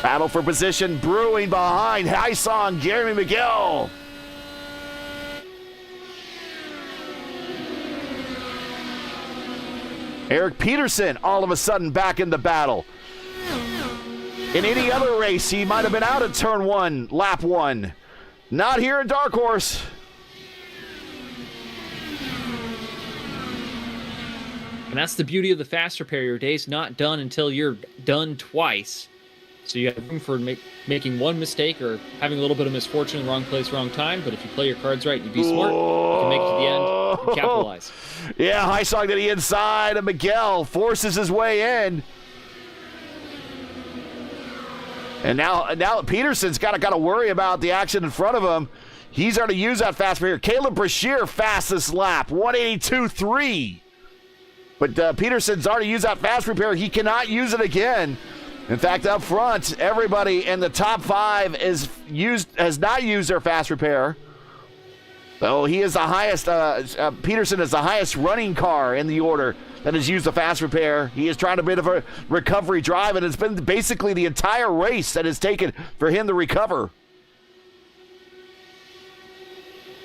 Battle for position brewing behind Hysong, Jeremy Miguel. Eric Peterson all of a sudden back in the battle. In any other race, he might have been out at turn 1, lap 1. Not here at Dark Horse. And that's the beauty of the fast repair. Your day's not done until you're done twice. So you have room for making one mistake or having a little bit of misfortune, wrong place, wrong time. But if you play your cards right and you be smart, you can make it to the end and capitalize. Yeah, Hysong to the inside, and Miguel forces his way in. And now Peterson's got to worry about the action in front of him. He's already used that fast repair. Caleb Brashear fastest lap, 182.3. But Peterson's already used that fast repair. He cannot use it again. In fact, up front, everybody in the top 5 has not used their fast repair. So he is the highest. Peterson is the highest running car in the order that has used the fast repair. He is trying a bit of a recovery drive, and it's been basically the entire race that has taken for him to recover.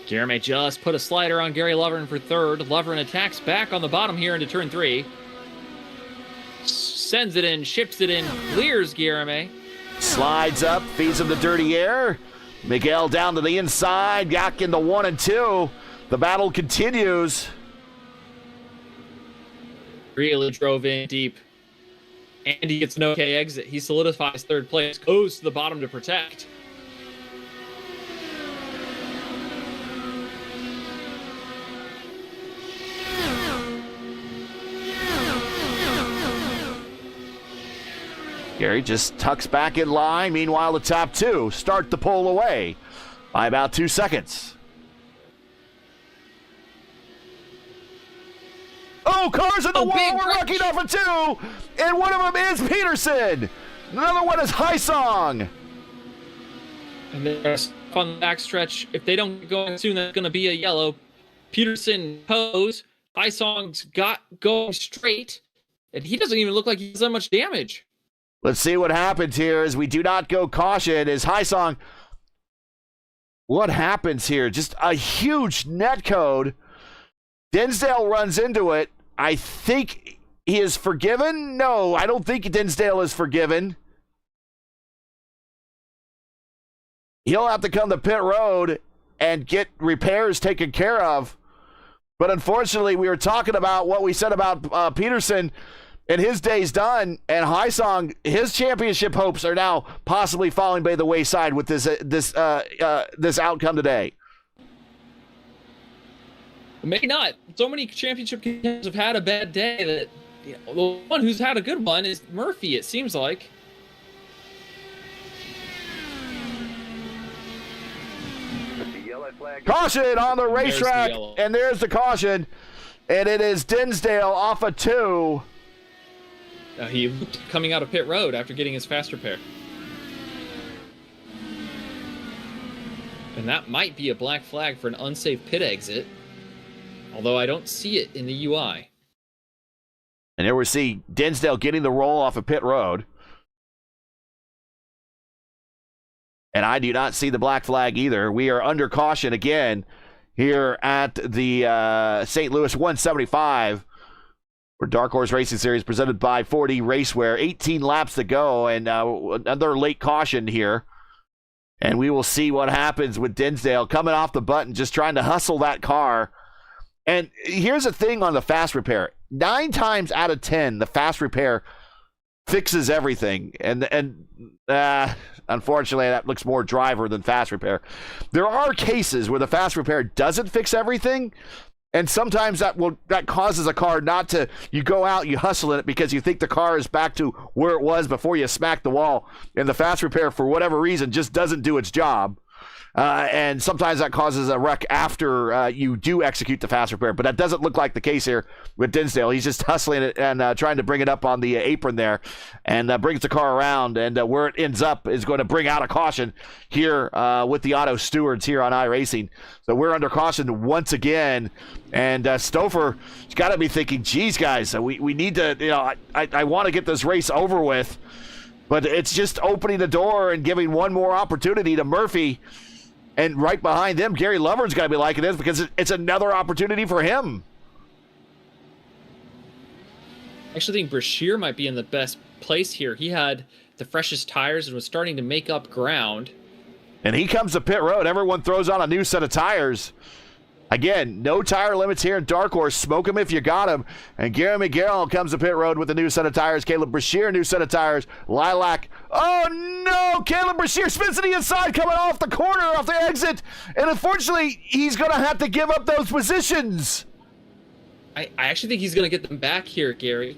Jeremy just put a slider on Gary Lovren for 3rd. Lovren attacks back on the bottom here into turn 3. Sends it in, ships it in, clears Jeremy. Slides up, feeds him the dirty air. Miguel down to the inside, back into 1 and 2. The battle continues. Really drove in deep. Andy gets an okay exit. He solidifies 3rd place, goes to the bottom to protect. Gary just tucks back in line. Meanwhile, the top 2 start to pull away by about 2 seconds. Oh, cars in the wall. big We're wrench. looking off of 2. And one of them is Peterson. Another one is Hysong. And they're on the backstretch. If they don't get going soon, that's going to be a yellow. Peterson pose. Hysong's got going straight. And he doesn't even look like he's done much damage. Let's see what happens here as we do not go caution. Is Hysong. What happens here? Just a huge net code. Dinsdale runs into it. I think he is forgiven. No, I don't think Dinsdale is forgiven. He'll have to come to pit road and get repairs taken care of. But unfortunately, we were talking about what we said about Peterson and his day's done. And Hysong, his championship hopes are now possibly falling by the wayside with this outcome today. Maybe not. So many championship contenders have had a bad day that the one who's had a good one is Murphy, it seems like. The yellow flag. Caution on the racetrack, the yellow. and there's the caution. And it is Dinsdale off of 2. He looked coming out of pit road after getting his fast repair. And that might be a black flag for an unsafe pit exit. Although I don't see it in the UI. And here we see Dinsdale getting the roll off of pit road. And I do not see the black flag either. We are under caution again here at the St. Louis 175 for Dark Horse Racing Series presented by 4D Racewear. 18 laps to go and another late caution here. And we will see what happens with Dinsdale coming off the button, just trying to hustle that car. And here's the thing on the fast repair. 9 times out of 10, the fast repair fixes everything. And unfortunately, that looks more driver than fast repair. There are cases where the fast repair doesn't fix everything. And sometimes that causes a car not to, you go out, you hustle in it because you think the car is back to where it was before you smack the wall. And the fast repair, for whatever reason, just doesn't do its job. And sometimes that causes a wreck after you do execute the fast repair. But that doesn't look like the case here with Dinsdale. He's just hustling it and trying to bring it up on the apron there and brings the car around. And where it ends up is going to bring out a caution here with the auto stewards here on iRacing. So we're under caution once again. And Stouffer's got to be thinking, geez, guys, we need to, I want to get this race over with. But it's just opening the door and giving one more opportunity to Murphy. And right behind them, Gary Lovern's got to be liking this because it's another opportunity for him. I actually think Brashear might be in the best place here. He had the freshest tires and was starting to make up ground. And he comes to pit road. Everyone throws on a new set of tires. Again, no tire limits here in Dark Horse. Smoke him if you got him. And Gary McGarrell comes to pit road with a new set of tires. Caleb Brashear, new set of tires. Lilac. Oh, no! Caleb Brashear spins to the inside, coming off the corner, off the exit. And unfortunately, he's going to have to give up those positions. I actually think he's going to get them back here, Gary.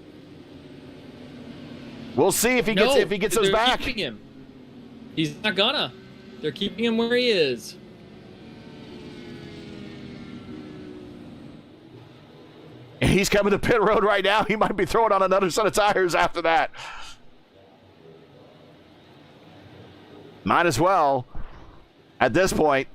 We'll see if he gets those back. They're keeping him. He's not gonna. They're keeping him where he is. And he's coming to pit road right now. He might be throwing on another set of tires after that. Might as well at this point.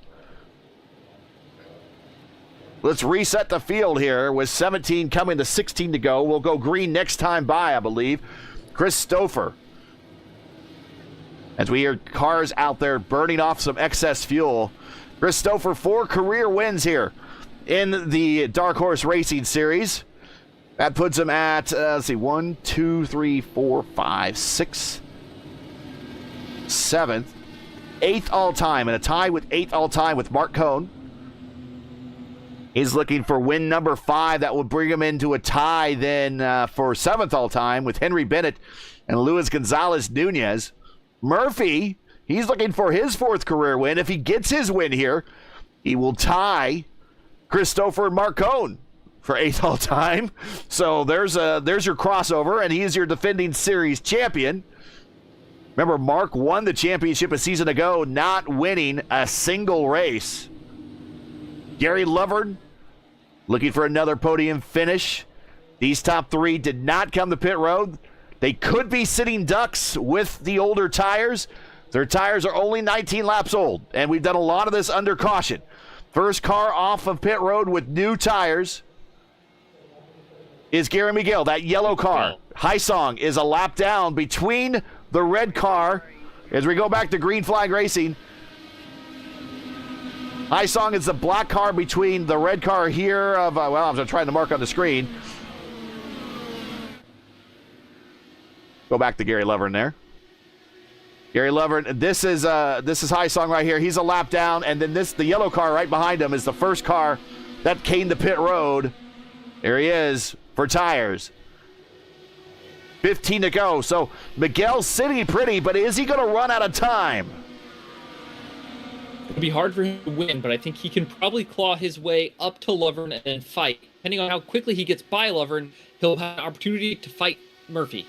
Let's reset the field here with 17 coming to 16 to go. We'll go green next time by, I believe. Chris Stouffer. As we hear cars out there burning off some excess fuel. Chris Stouffer, 4 career wins here in the Dark Horse Racing Series. That puts him at, let's see, 1, 2, 3, 4, 5, 6, 7th, 8th all-time, and a tie with 8th all-time with Mark Cohn. He's looking for win number 5. That will bring him into a tie then for 7th all-time with Henry Bennett and Luis Gonzalez Nunez. Murphy, he's looking for his 4th career win. If he gets his win here, he will tie Chris Stouffer and Mark Cohn for 8th all-time. So there's your crossover, and he is your defending series champion. Remember, Mark won the championship a season ago, not winning a single race. Gary Lovern looking for another podium finish. These top three did not come to pit road. They could be sitting ducks with the older tires. Their tires are only 19 laps old, and we've done a lot of this under caution. First car off of pit road with new tires is Gary Miguel, that yellow car. Haisong is a lap down between the red car as we go back to green flag racing. Haisong is the black car between the red car here of, I'm trying to mark on the screen. Go back to Gary Lovern there. Gary Lovern, this is Haisong right here. He's a lap down, and then the yellow car right behind him is the first car that came to pit road. There he is for tires. 15 to go. So Miguel's sitting pretty, but is he going to run out of time? It'll be hard for him to win, but I think he can probably claw his way up to Lovern and then fight. Depending on how quickly he gets by Lovern, he'll have an opportunity to fight Murphy.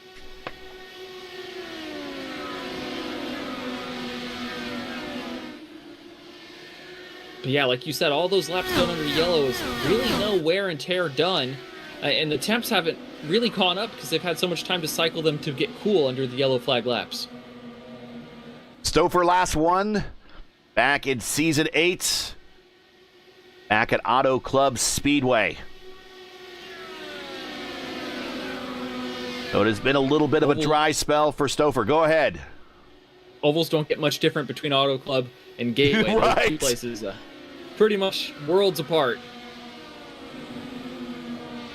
But yeah, like you said, all those laps done under yellow is really no wear and tear done. And the temps haven't really caught up because they've had so much time to cycle them to get cool under the yellow flag laps. Stouffer last one back in season 8, back at Auto Club Speedway. So it has been a little bit of a dry spell for Stouffer. Go ahead. Ovals don't get much different between Auto Club and Gateway. Right. Those two places pretty much worlds apart.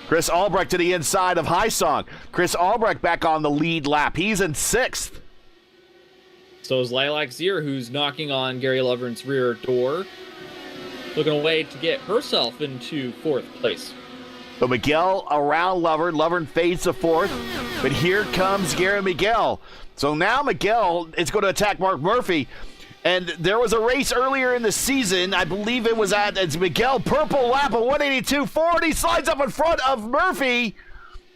Chris Albrecht to the inside of Haisong. Chris Albrecht back on the lead lap. He's in 6th. So is Lilac Zier, who's knocking on Gary Lovern's rear door, looking away to get herself into 4th place. So Miguel around Lovern. Lovern fades to 4th. But here comes Gary Miguel. So now Miguel is going to attack Mark Murphy. And there was a race earlier in the season. I believe it was it's Miguel, purple lap of 182.4. He slides up in front of Murphy.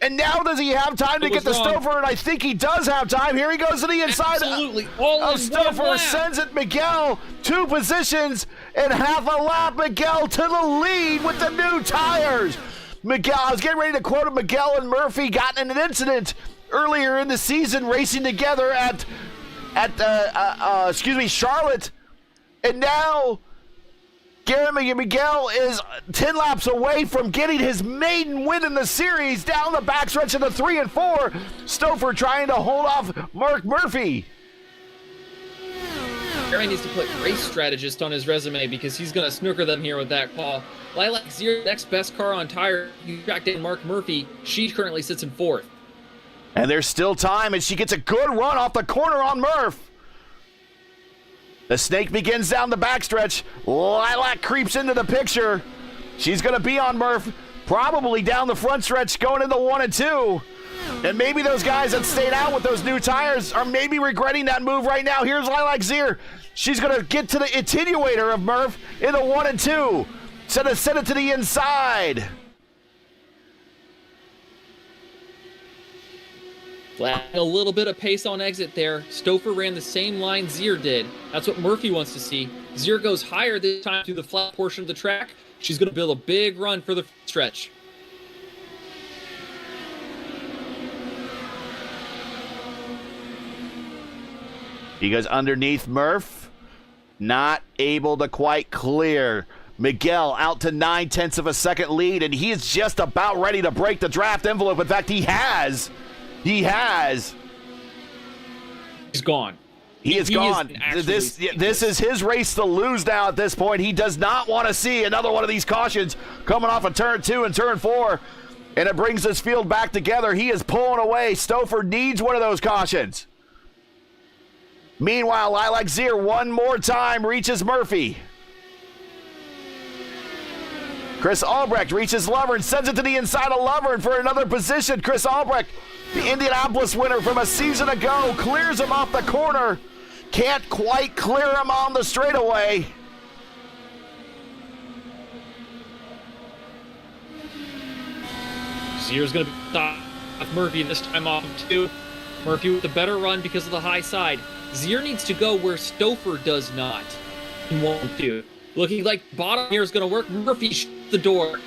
And now does he have time to get to Stouffer? And I think he does have time. Here he goes to the inside Absolutely. of Stouffer. Sends it Miguel 2 positions and half a lap. Miguel to the lead with the new tires. Miguel, I was getting ready to quote him. Miguel and Murphy got in an incident earlier in the season racing together at Charlotte, and now Gary Miguel is 10 laps away from getting his maiden win in the series down the backstretch of the 3 and 4. Stouffer trying to hold off Mark Murphy. Gary needs to put race strategist on his resume because he's going to snooker them here with that call. Lilac Zier, next best car on tire. You tracked in Mark Murphy. She currently sits in 4th. And there's still time, and she gets a good run off the corner on Murph. The snake begins down the backstretch. Lilac creeps into the picture. She's going to be on Murph, probably down the front stretch, going into 1 and 2. And maybe those guys that stayed out with those new tires are maybe regretting that move right now. Here's Lilac Zier. She's going to get to the attenuator of Murph into 1 and 2. Send it to the inside. A little bit of pace on exit there. Stouffer ran the same line Zier did. That's what Murphy wants to see. Zier goes higher this time through the flat portion of the track. She's going to build a big run for the stretch. He goes underneath Murph. Not able to quite clear. Miguel out to 9/10 of a second lead, and he is just about ready to break the draft envelope. In fact, he has. He has. He's gone. He is gone. This is his race to lose now at this point. He does not want to see another one of these cautions coming off of turn 2 and turn 4. And it brings this field back together. He is pulling away. Stouffer needs one of those cautions. Meanwhile, Lilac Zier one more time reaches Murphy. Chris Albrecht reaches Lovern, sends it to the inside of Lovern for another position. Chris Albrecht, the Indianapolis winner from a season ago, clears him off the corner. Can't quite clear him on the straightaway. Zier's going to stop Murphy this time off too. Murphy with the better run because of the high side. Zier needs to go where Stouffer does not. He won't do. Looking like bottom here is going to work. Murphy shuts the door.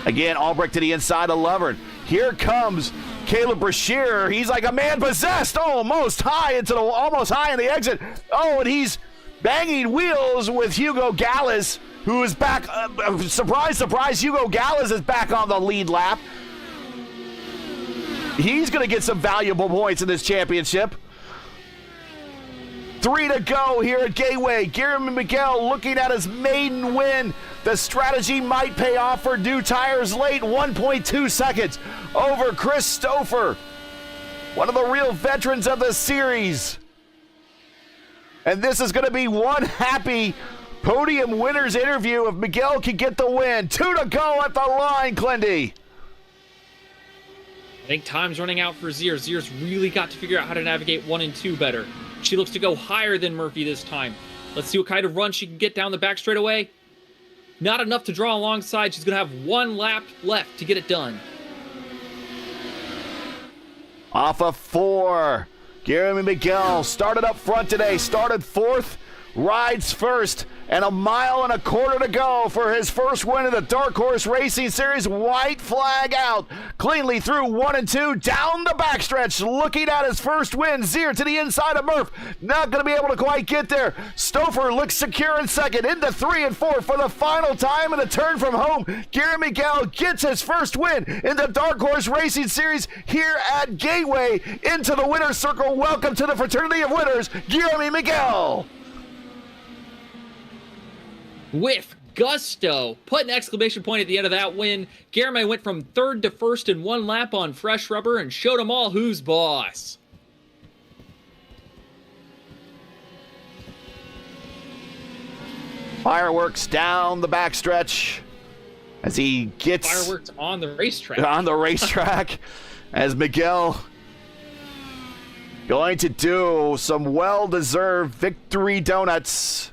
Again, Albrecht to the inside of Lovern. Here comes Caleb Brashear. He's like a man possessed, almost high in the exit. Oh, and he's banging wheels with Hugo Gallas, who is back. Surprise, surprise, Hugo Gallas is back on the lead lap. He's going to get some valuable points in this championship. 3 to go here at Gateway. Gary Miguel looking at his maiden win. The strategy might pay off for new tires late. 1.2 seconds over Chris Stouffer, one of the real veterans of the series. And this is going to be one happy podium winners interview if Miguel can get the win. 2 to go at the line, Clindy. I think time's running out for Zier. Zier's really got to figure out how to navigate 1 and 2 better. She looks to go higher than Murphy this time. Let's see what kind of run she can get down the back straightaway. Not enough to draw alongside. She's going to have 1 lap left to get it done. Off of 4. Gary Miguel started up front today. Started 4th. Rides first. And 1.25 miles to go for his first win in the Dark Horse Racing Series. White flag out. Cleanly through 1 and 2. Down the backstretch. Looking at his first win. Zier to the inside of Murph. Not going to be able to quite get there. Stouffer looks secure in second. Into 3 and 4 for the final time in the turn from home. Gary Miguel gets his first win in the Dark Horse Racing Series here at Gateway. Into the winner's circle. Welcome to the fraternity of winners, Gary Miguel. With gusto. Put an exclamation point at the end of that win. Guillermo went from 3rd to 1st in 1 lap on fresh rubber and showed them all who's boss. Fireworks down the backstretch as he gets Fireworks on the racetrack. On the racetrack as Miguel going to do some well-deserved victory donuts.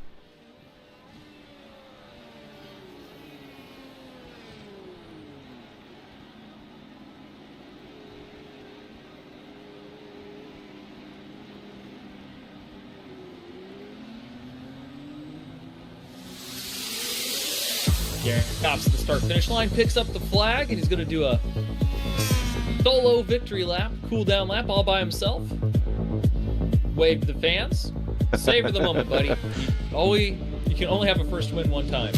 Garrett stops at the start-finish line, picks up the flag, and he's going to do a solo victory lap, cool-down lap all by himself. Wave to the fans. Savor the moment, buddy. You can only have a first win one time.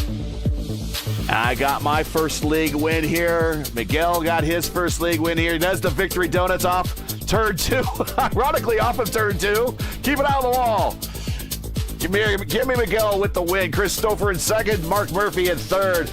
I got my first league win here. Miguel got his first league win here. That's the victory donuts off turn 2. Ironically, off of turn 2. Keep it out of the wall. Give me Miguel with the win. Chris Stouffer in second. Mark Murphy in third.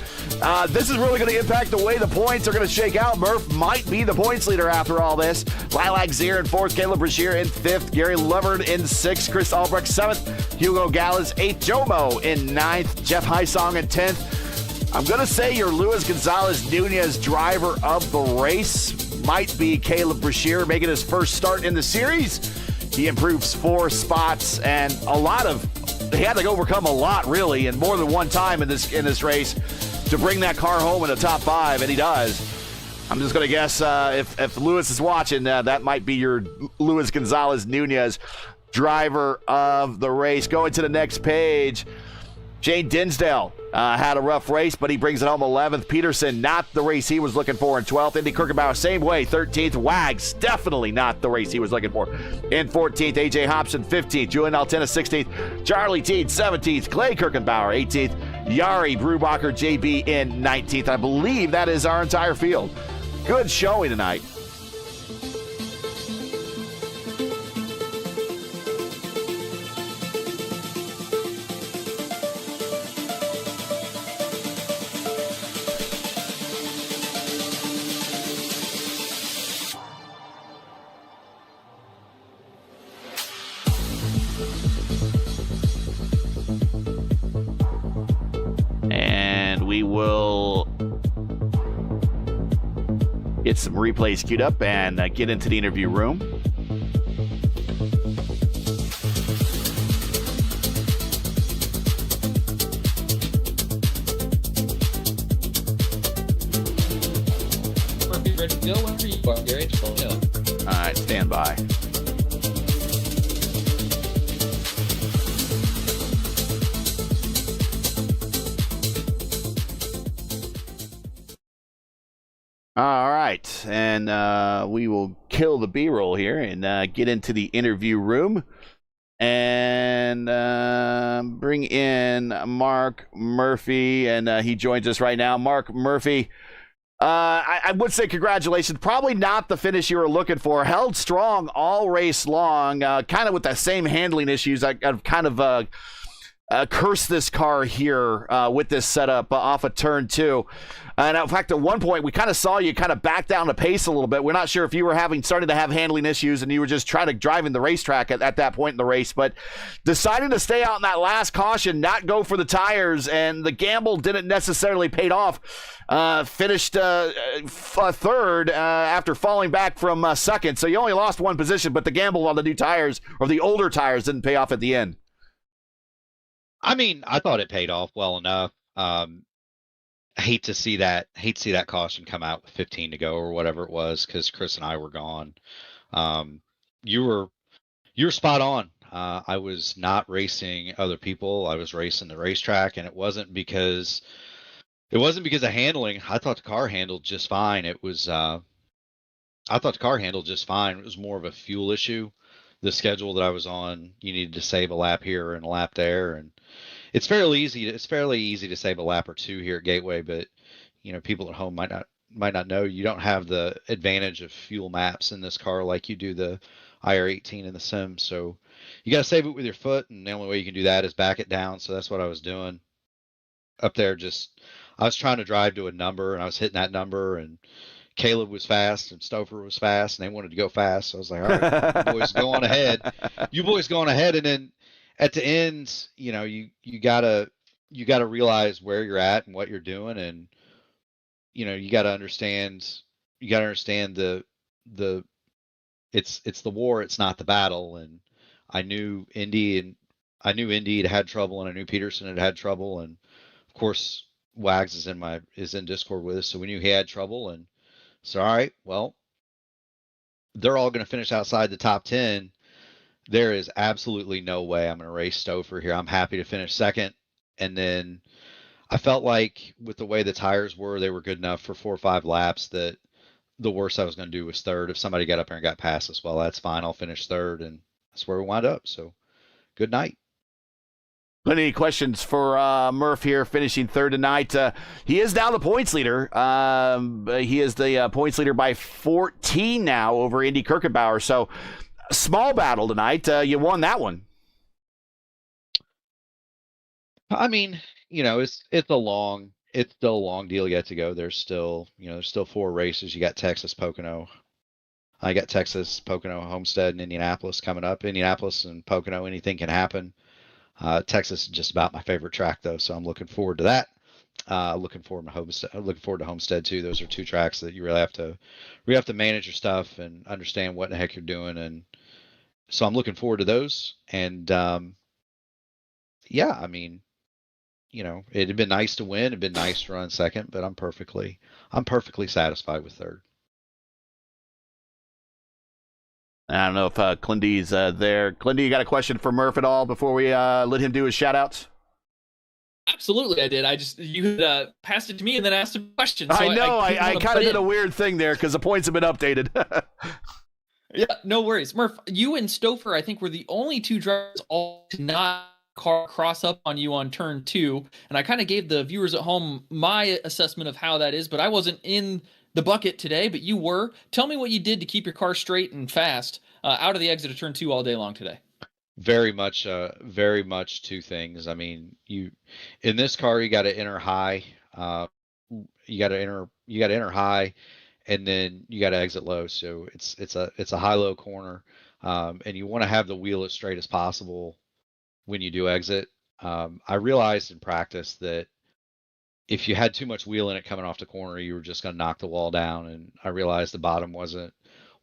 This is really going to impact the way the points are going to shake out. Murph might be the points leader after all this. Lilac Zier in 4th. Caleb Brashear in 5th. Gary Lovern in 6th. Chris Albrecht 7th. Hugo Gallas 8th. Jomo in 9th. Jeff Hysong in 10th. I'm going to say your Luis Gonzalez Nunez driver of the race might be Caleb Brashear, making his first start in the series. He improves 4 spots and he had to overcome a lot, really, and more than one time in this race to bring that car home in the top 5, and he does. I'm just going to guess if Lewis is watching, that might be your Luis Gonzalez Nunez driver of the race. Going to the next page, Shane Dinsdale had a rough race, but he brings it home 11th. Peterson, not the race he was looking for in 12th. Indy Kirkenbauer, same way, 13th. Wags, definitely not the race he was looking for in 14th. AJ Hobson, 15th. Julian Altena, 16th. Charlie Teed, 17th. Clay Kirkenbauer, 18th. Yari Brubacher, JB in 19th. I believe that is our entire field. Good showing tonight. We will get some replays queued up and get into the interview room. Ready to go whenever you are, Gary. Just let me know. All right, stand by. All right, and we will kill the B-roll here and get into the interview room and bring in Mark Murphy, and he joins us right now. Mark Murphy, I would say congratulations. Probably not the finish you were looking for. Held strong all race long, kind of with the same handling issues. I've kind of cursed this car here with this setup off of turn 2. And in fact, at one point, we kind of saw you kind of back down the pace a little bit. We're not sure if you were starting to have handling issues and you were just trying to drive in the racetrack at that point in the race. But deciding to stay out in that last caution, not go for the tires, and the gamble didn't necessarily pay off. Finished third after falling back from second. So you only lost one position, but the gamble on the new tires or the older tires didn't pay off at the end. I mean, I thought it paid off well enough. I hate to see that caution come out with 15 to go or whatever it was, because Chris and I were gone. You were spot on. I was not racing other people. I was racing the racetrack, and it wasn't because of handling. I thought the car handled just fine. It was more of a fuel issue. The schedule that I was on, you needed to save a lap here and a lap there, and it's fairly easy to save a lap or two here at Gateway, but people at home might not know you don't have the advantage of fuel maps in this car like you do the IR18 in the sim. So you got to save it with your foot, and the only way you can do that is back it down. So that's what I was doing up there. I was trying to drive to a number, and I was hitting that number, and Caleb was fast and Stouffer was fast, and they wanted to go fast. So I was like, all right, you boys go on ahead. And then at the end, you gotta realize where you're at and what you're doing, and you gotta understand the it's the war, it's not the battle. And I knew Indy had trouble, and I knew Peterson had trouble, and of course Wags is in Discord with us, so we knew he had trouble. And so, all right, well, they're all going to finish outside the top 10. There is absolutely no way I'm going to race Stouffer here. I'm happy to finish second. And then I felt like with the way the tires were, they were good enough for 4 or 5 laps that the worst I was going to do was third. If somebody got up there and got past us, well, that's fine. I'll finish third. And that's where we wound up. So good night. Plenty of questions for Murph here, finishing third tonight. He is now the points leader. He is the points leader by 14 now over Indy Kirkenbauer. So small battle tonight. You won that one. I mean, it's still a long deal yet to go. There's still 4 races. You got Texas, Pocono. I got Texas, Pocono, Homestead, and Indianapolis coming up. Indianapolis and Pocono, anything can happen. Texas is just about my favorite track, though, so I'm looking forward to that. Looking forward to Homestead too. Those are 2 tracks that you really have to manage your stuff and understand what the heck you're doing, and so I'm looking forward to those. And yeah, I mean, it had been nice to win. It'd been nice to run second, but I'm perfectly satisfied with third. I don't know if Clindy's there. Clindy, you got a question for Murph at all before we let him do his shout-outs? Absolutely, I did. You passed it to me and then asked a question. So I know. I kind of did a weird thing there because the points have been updated. Yeah, no worries. Murph, you and Stouffer, I think, were the only 2 drivers all to not cross up on you on turn 2. And I kind of gave the viewers at home my assessment of how that is, but I wasn't in the bucket today, but you were. Tell me what you did to keep your car straight and fast out of the exit of turn 2 all day long today. Very much 2 things. I mean, in this car, you got to enter high. You got to enter high, and then you got to exit low. So it's a high-low corner, and you want to have the wheel as straight as possible when you do exit. I realized in practice that if you had too much wheel in it coming off the corner, you were just going to knock the wall down. And I realized the bottom wasn't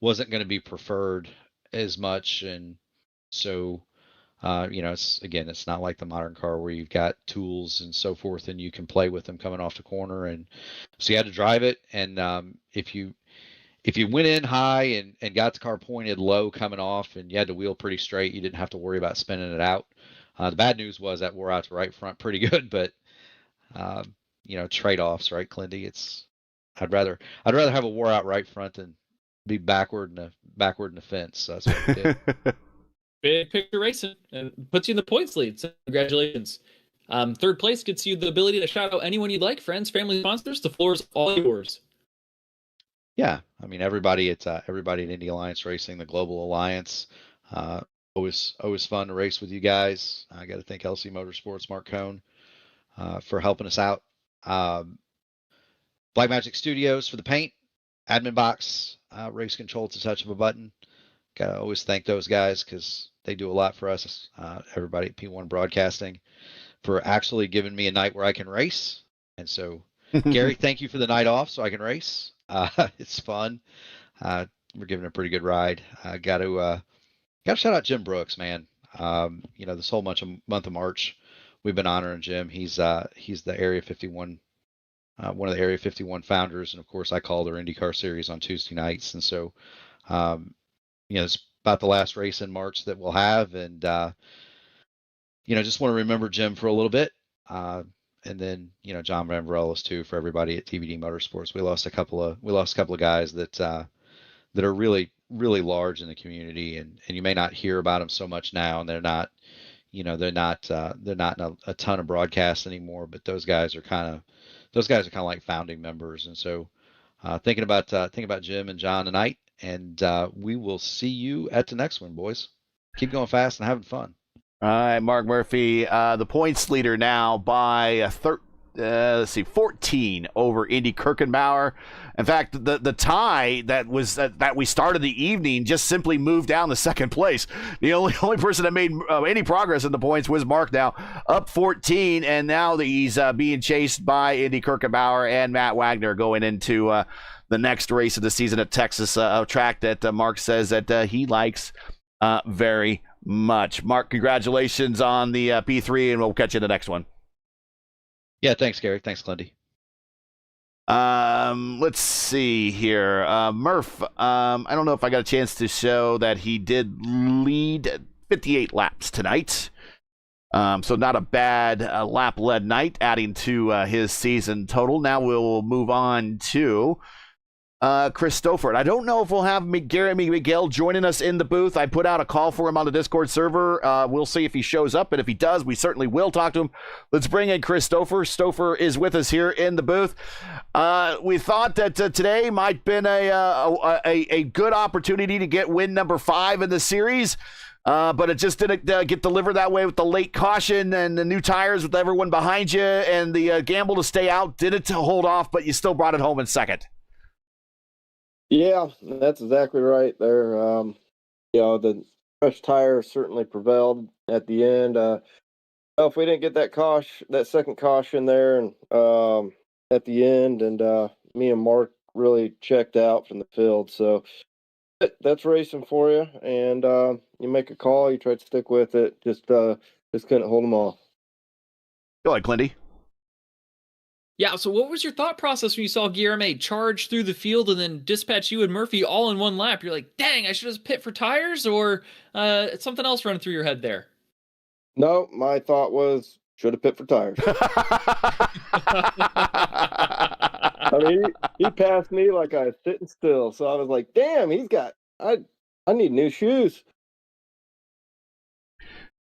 going to be preferred as much. And so, it's not like the modern car where you've got tools and so forth and you can play with them coming off the corner. And so you had to drive it. And if you went in high and got the car pointed low coming off and you had the wheel pretty straight, you didn't have to worry about spinning it out. The bad news was that wore out to right front pretty good, but trade-offs, right, Clindy? I'd rather have a wore out right front than be backward in the fence. So that's what we did. Big picture racing and puts you in the points lead. So congratulations. Third place gets you the ability to shout out anyone you'd like, friends, family, sponsors. The floor is all yours. Yeah, I mean everybody at Indy Alliance Racing, the Global Alliance. Always fun to race with you guys. I got to thank LC Motorsports, Mark Cohn, for helping us out. Black Magic Studios for the paint, admin box, race control at the touch of a button. Got to always thank those guys because they do a lot for us. Everybody at P1 Broadcasting for actually giving me a night where I can race. And so, Gary, thank you for the night off so I can race. It's fun. We're giving a pretty good ride. Got to shout out Jim Brooks, man. This whole month of March, we've been honoring Jim. He's the Area 51, one of the Area 51 founders, and of course, I call their IndyCar series on Tuesday nights. And so, it's about the last race in March that we'll have, and just want to remember Jim for a little bit. And then, John Van Varellis too, for everybody at TBD Motorsports. We lost a couple of guys that are really, really large in the community, and you may not hear about them so much now, and they're not in a ton of broadcasts anymore, but those guys are kind of like founding members. And so, thinking about Jim and John tonight, and we will see you at the next one, boys. Keep going fast and having fun. All right, Mark Murphy, the points leader now by 14 over Indy Kirkenbauer. In fact, the tie that we started the evening just simply moved down to second place. The only person that made any progress in the points was Mark, now up 14, and now he's being chased by Indy Kirkenbauer and Matt Wagner going into the next race of the season at Texas, a track that Mark says that he likes very much. Mark, congratulations on the P3, and we'll catch you in the next one. Yeah, thanks, Gary. Thanks, Clindy. Let's see here. Murph, I don't know if I got a chance to show that he did lead 58 laps tonight. So not a bad lap-led night, adding to his season total. Now we'll move on to Chris Stouffer. I don't know if we'll have Garrett Miguel joining us in the booth. I put out a call for him on the Discord server. We'll see if he shows up, and if he does, we certainly will talk to him. Let's bring in Chris Stouffer. Stouffer is with us here in the booth. We thought that today might have been a good opportunity to get win number 5 in the series, but it just didn't get delivered that way with the late caution and the new tires with everyone behind you, and the gamble to stay out didn't hold off, but you still brought it home in second. Yeah, that's exactly right there. The fresh tire certainly prevailed at the end. If we didn't get that second caution there, and at the end, and me and Mark really checked out from the field. So that's racing for you, and you make a call, you try to stick with it. Just couldn't hold them off. Go ahead, Clindy. Yeah, so what was your thought process when you saw Guillerme charge through the field and then dispatch you and Murphy all in one lap? You're like, dang, I should have pit for tires, or something else running through your head there? No, my thought was, should have pit for tires. I mean, he passed me like I was sitting still, so I was like, damn, I need new shoes.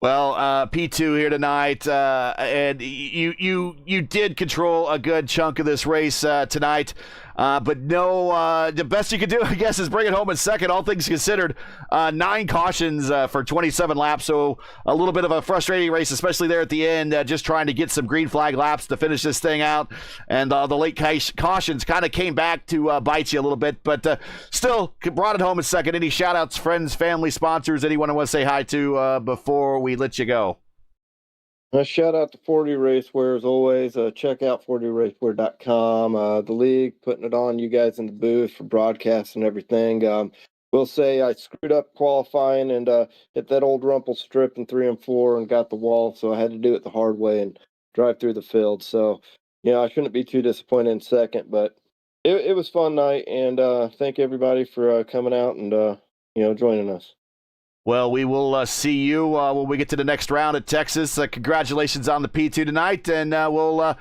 Well, P2 here tonight, and you did control a good chunk of this race tonight, but no, the best you could do, I guess, is bring it home in second, all things considered. 9 cautions for 27 laps, so a little bit of a frustrating race, especially there at the end, just trying to get some green flag laps to finish this thing out, and the late cautions kind of came back to bite you a little bit, but still brought it home in second. Any shout-outs, friends, family, sponsors, anyone I want to say hi to before we let you go? A shout out to 40 Racewear as always. Check out 40racewear.com. The league putting it on, you guys in the booth for broadcasts and everything. Will say I screwed up qualifying and hit that old rumple strip in 3 and 4 and got the wall, so I had to do it the hard way and drive through the field. So, I shouldn't be too disappointed in second, but it was a fun night, and thank everybody for coming out and joining us. Well, we will see you when we get to the next round at Texas. Congratulations on the P2 tonight, and we'll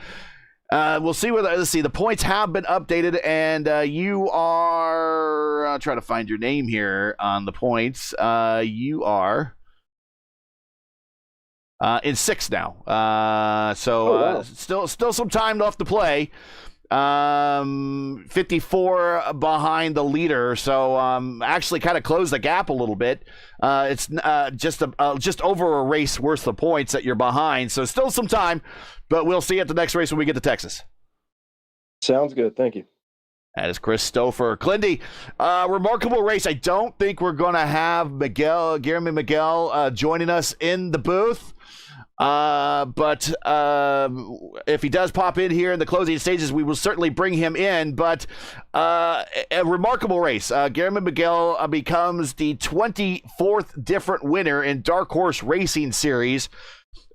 we'll see whether, let's see, the points have been updated, and you are, I'll try to find your name here on the points. You are in 6th now. Still some time left to play. 54 behind the leader, so actually kind of closed the gap a little bit. It's just over a race worth of points that you're behind, so still some time, but we'll see at the next race when we get to Texas. Sounds good. Thank you. That is Chris Stouffer. Clindy, remarkable race. I don't think we're going to have Guillermo Miguel joining us in the booth. But if he does pop in here in the closing stages, we will certainly bring him in. But a remarkable race. Guillermo Miguel becomes the 24th different winner in Dark Horse Racing Series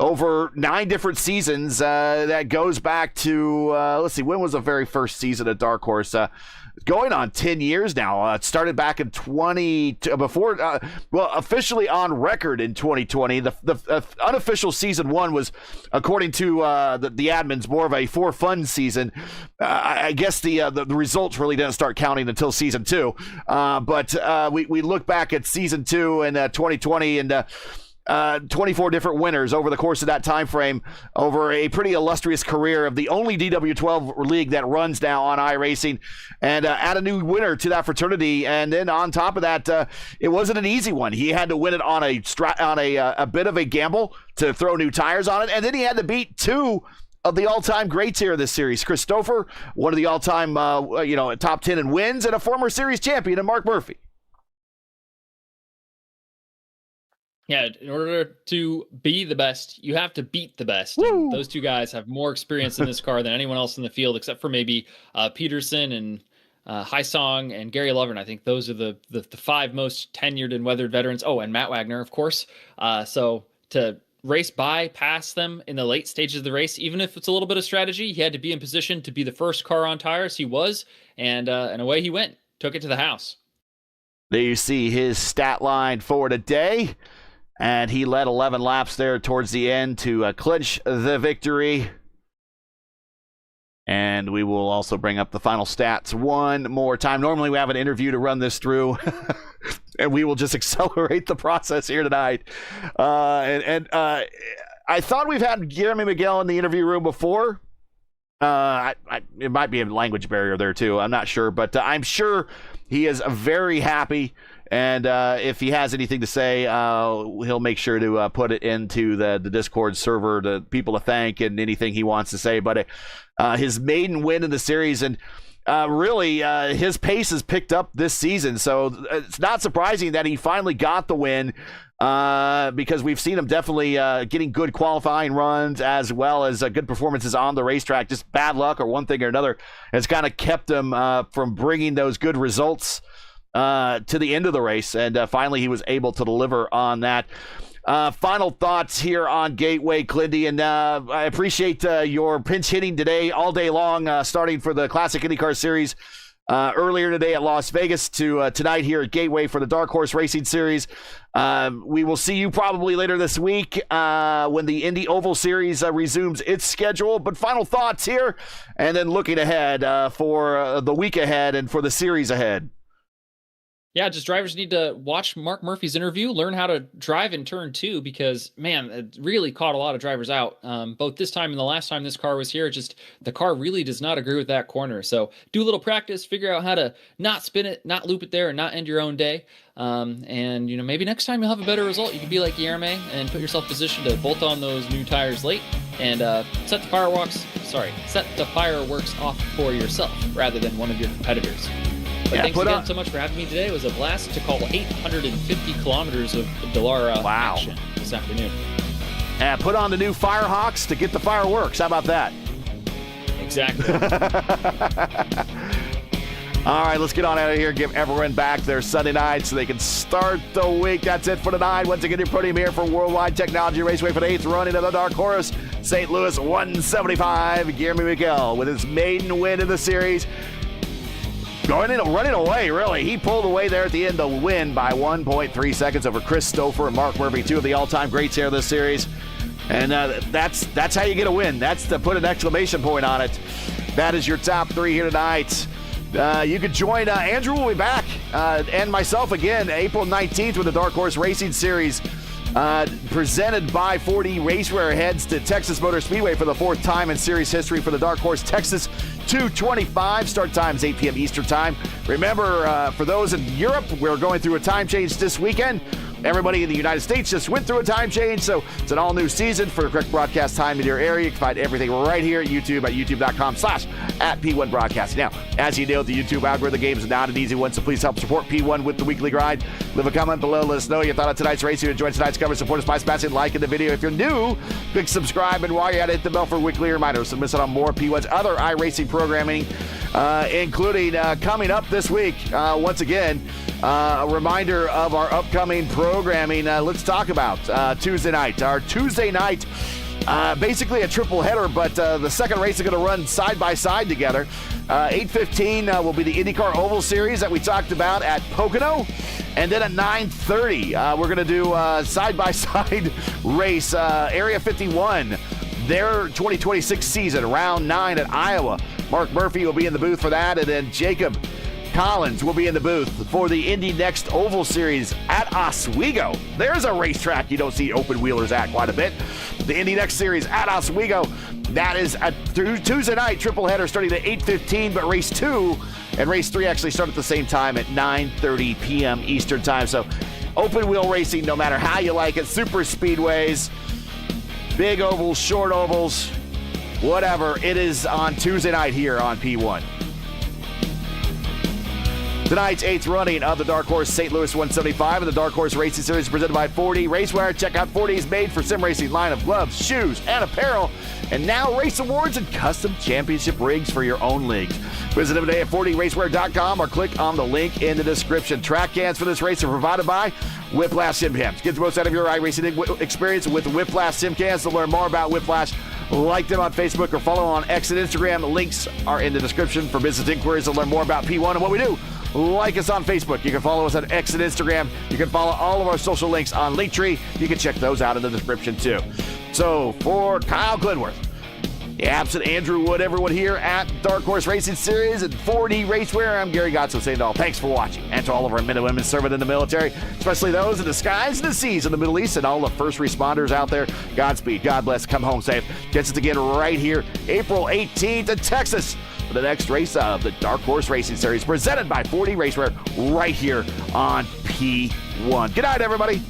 over 9 different seasons. That goes back to, let's see, when was the very first season of Dark Horse? Going on 10 years now. It started back in officially on record in 2020. The unofficial season 1 was, according to the admins, more of a for fun season. I guess the results really didn't start counting until season 2. But we look back at season 2 in 2020 and 24 different winners over the course of that time frame, over a pretty illustrious career of the only DW12 league that runs now on iRacing, and add a new winner to that fraternity. And then on top of that, it wasn't an easy one. He had to win it on a bit of a gamble to throw new tires on it, and then he had to beat 2 of the all-time greats here in this series. Chris Stouffer, one of the all-time top 10 in wins, and a former series champion, and Mark Murphy. Yeah, in order to be the best, you have to beat the best. And those 2 guys have more experience in this car than anyone else in the field, except for maybe Peterson and Haisong and Gary Lovren. I think those are the 5 most tenured and weathered veterans. Oh, and Matt Wagner, of course. So to race past them in the late stages of the race, even if it's a little bit of strategy, he had to be in position to be the first car on tires. He was, and away he went. Took it to the house. There you see his stat line for today. And he led 11 laps there towards the end to clinch the victory. And we will also bring up the final stats one more time. Normally we have an interview to run this through. And we will just accelerate the process here tonight. I thought we've had Guillermo Miguel in the interview room before. It might be a language barrier there too. I'm not sure. But I'm sure he is very happy. And if he has anything to say, he'll make sure to put it into the Discord server to people to thank and anything he wants to say. But his maiden win in the series, and really his pace has picked up this season. So it's not surprising that he finally got the win, because we've seen him definitely getting good qualifying runs as well as good performances on the racetrack. Just bad luck or one thing or another has kind of kept him from bringing those good results to the end of the race, and finally he was able to deliver on that. Final thoughts here on Gateway, Clindy, and I appreciate your pinch hitting today all day long, starting for the Classic IndyCar Series earlier today at Las Vegas to tonight here at Gateway for the Dark Horse Racing Series. We will see you probably later this week when the Indy Oval Series resumes its schedule. But final thoughts here, and then looking ahead for the week ahead and for the series ahead. Yeah, just drivers need to watch Mark Murphy's interview, learn how to drive in turn 2, because, man, it really caught a lot of drivers out. Both this time and the last time this car was here, the car really does not agree with that corner. So do a little practice, figure out how to not spin it, not loop it there, and not end your own day. And, maybe next time you'll have a better result. You can be like Guillermo and put yourself in position to bolt on those new tires late and set the fireworks off for yourself rather than one of your competitors. But thanks again so much for having me today. It was a blast to call 850 kilometers of Dallara action this afternoon. And put on the new Firehawks to get the fireworks. How about that? Exactly. All right, let's get on out of here. Give everyone back their Sunday night so they can start the week. That's it for tonight. Once again, your podium here for Worldwide Technology Raceway for the 8th running of the Dark Horse St. Louis 175. Guillermo Miguel with his maiden win in the series. Running away, really. He pulled away there at the end to win by 1.3 seconds over Chris Stouffer and Mark Murphy, 2 of the all-time greats here in this series. And that's how you get a win. That's to put an exclamation point on it. That is your top 3 here tonight. You can join Andrew will be back and myself again April 19th with the Dark Horse Racing Series presented by 4D Racewear. Heads to Texas Motor Speedway for the 4th time in series history for the Dark Horse Texas 225. Start times 8 p.m. Eastern Time. Remember, for those in Europe, we're going through a time change this weekend. Everybody in the United States just went through a time change, so it's an all-new season for the correct broadcast time in your area. You can find everything right here at YouTube at youtube.com/@P1 Broadcasting. Now, as you know, the YouTube algorithm game is not an easy one, so please help support P1 with the weekly grind. Leave a comment below. Let us know your thought on tonight's race. If you enjoyed tonight's coverage, support us by smashing like in the video. If you're new, click subscribe, and while you're at it, hit the bell for weekly reminders to miss out on more P1's other iRacing programming, including coming up this week, once again, a reminder of our upcoming programming. Let's talk about Tuesday night. Our Tuesday night, basically a triple header, but the second race is going to run side by side together. 8:15 will be the IndyCar Oval Series that we talked about at Pocono. And then at 9:30, we're going to do a side-by-side race, Area 51, their 2026 season, round 9 at Iowa. Mark Murphy will be in the booth for that, and then Jacob Collins will be in the booth for the Indy Next Oval Series at Oswego. There's a racetrack you don't see open wheelers at quite a bit. The Indy Next Series at Oswego. That is a Tuesday night triple header starting at 8:15, but race 2 and race 3 actually start at the same time at 9:30 p.m. Eastern Time. So open wheel racing, no matter how you like it, super speedways, big ovals, short ovals, whatever. It is on Tuesday night here on P1. Tonight's 8th running of the Dark Horse St. Louis 175 and the Dark Horse Racing Series presented by 4D Racewear. Check out 4D's made for sim racing line of gloves, shoes, and apparel. And now race awards and custom championship rigs for your own leagues. Visit them today at 4dracewear.com or click on the link in the description. Track cans for this race are provided by Whiplash Sim Cams. Get the most out of your iRacing experience with Whiplash Sim Cans. To learn more about Whiplash, like them on Facebook or follow on X and Instagram. Links are in the description for business inquiries to learn more about P1 and what we do. Like us on Facebook. You can follow us on X and Instagram. You can follow all of our social links on Linktree. You can check those out in the description too. So for Kyle Glenworth, the absent Andrew Wood, everyone here at Dark Horse Racing Series and 4D Racewear, I'm Gary Gotso saying to all, thanks for watching. And to all of our men and women serving in the military, especially those in the skies and the seas in the Middle East and all the first responders out there, Godspeed, God bless, come home safe. Gets it again right here, April 18th in Texas, for the next race of the Dark Horse Racing Series presented by 4D Racewear right here on P1. Good night, everybody.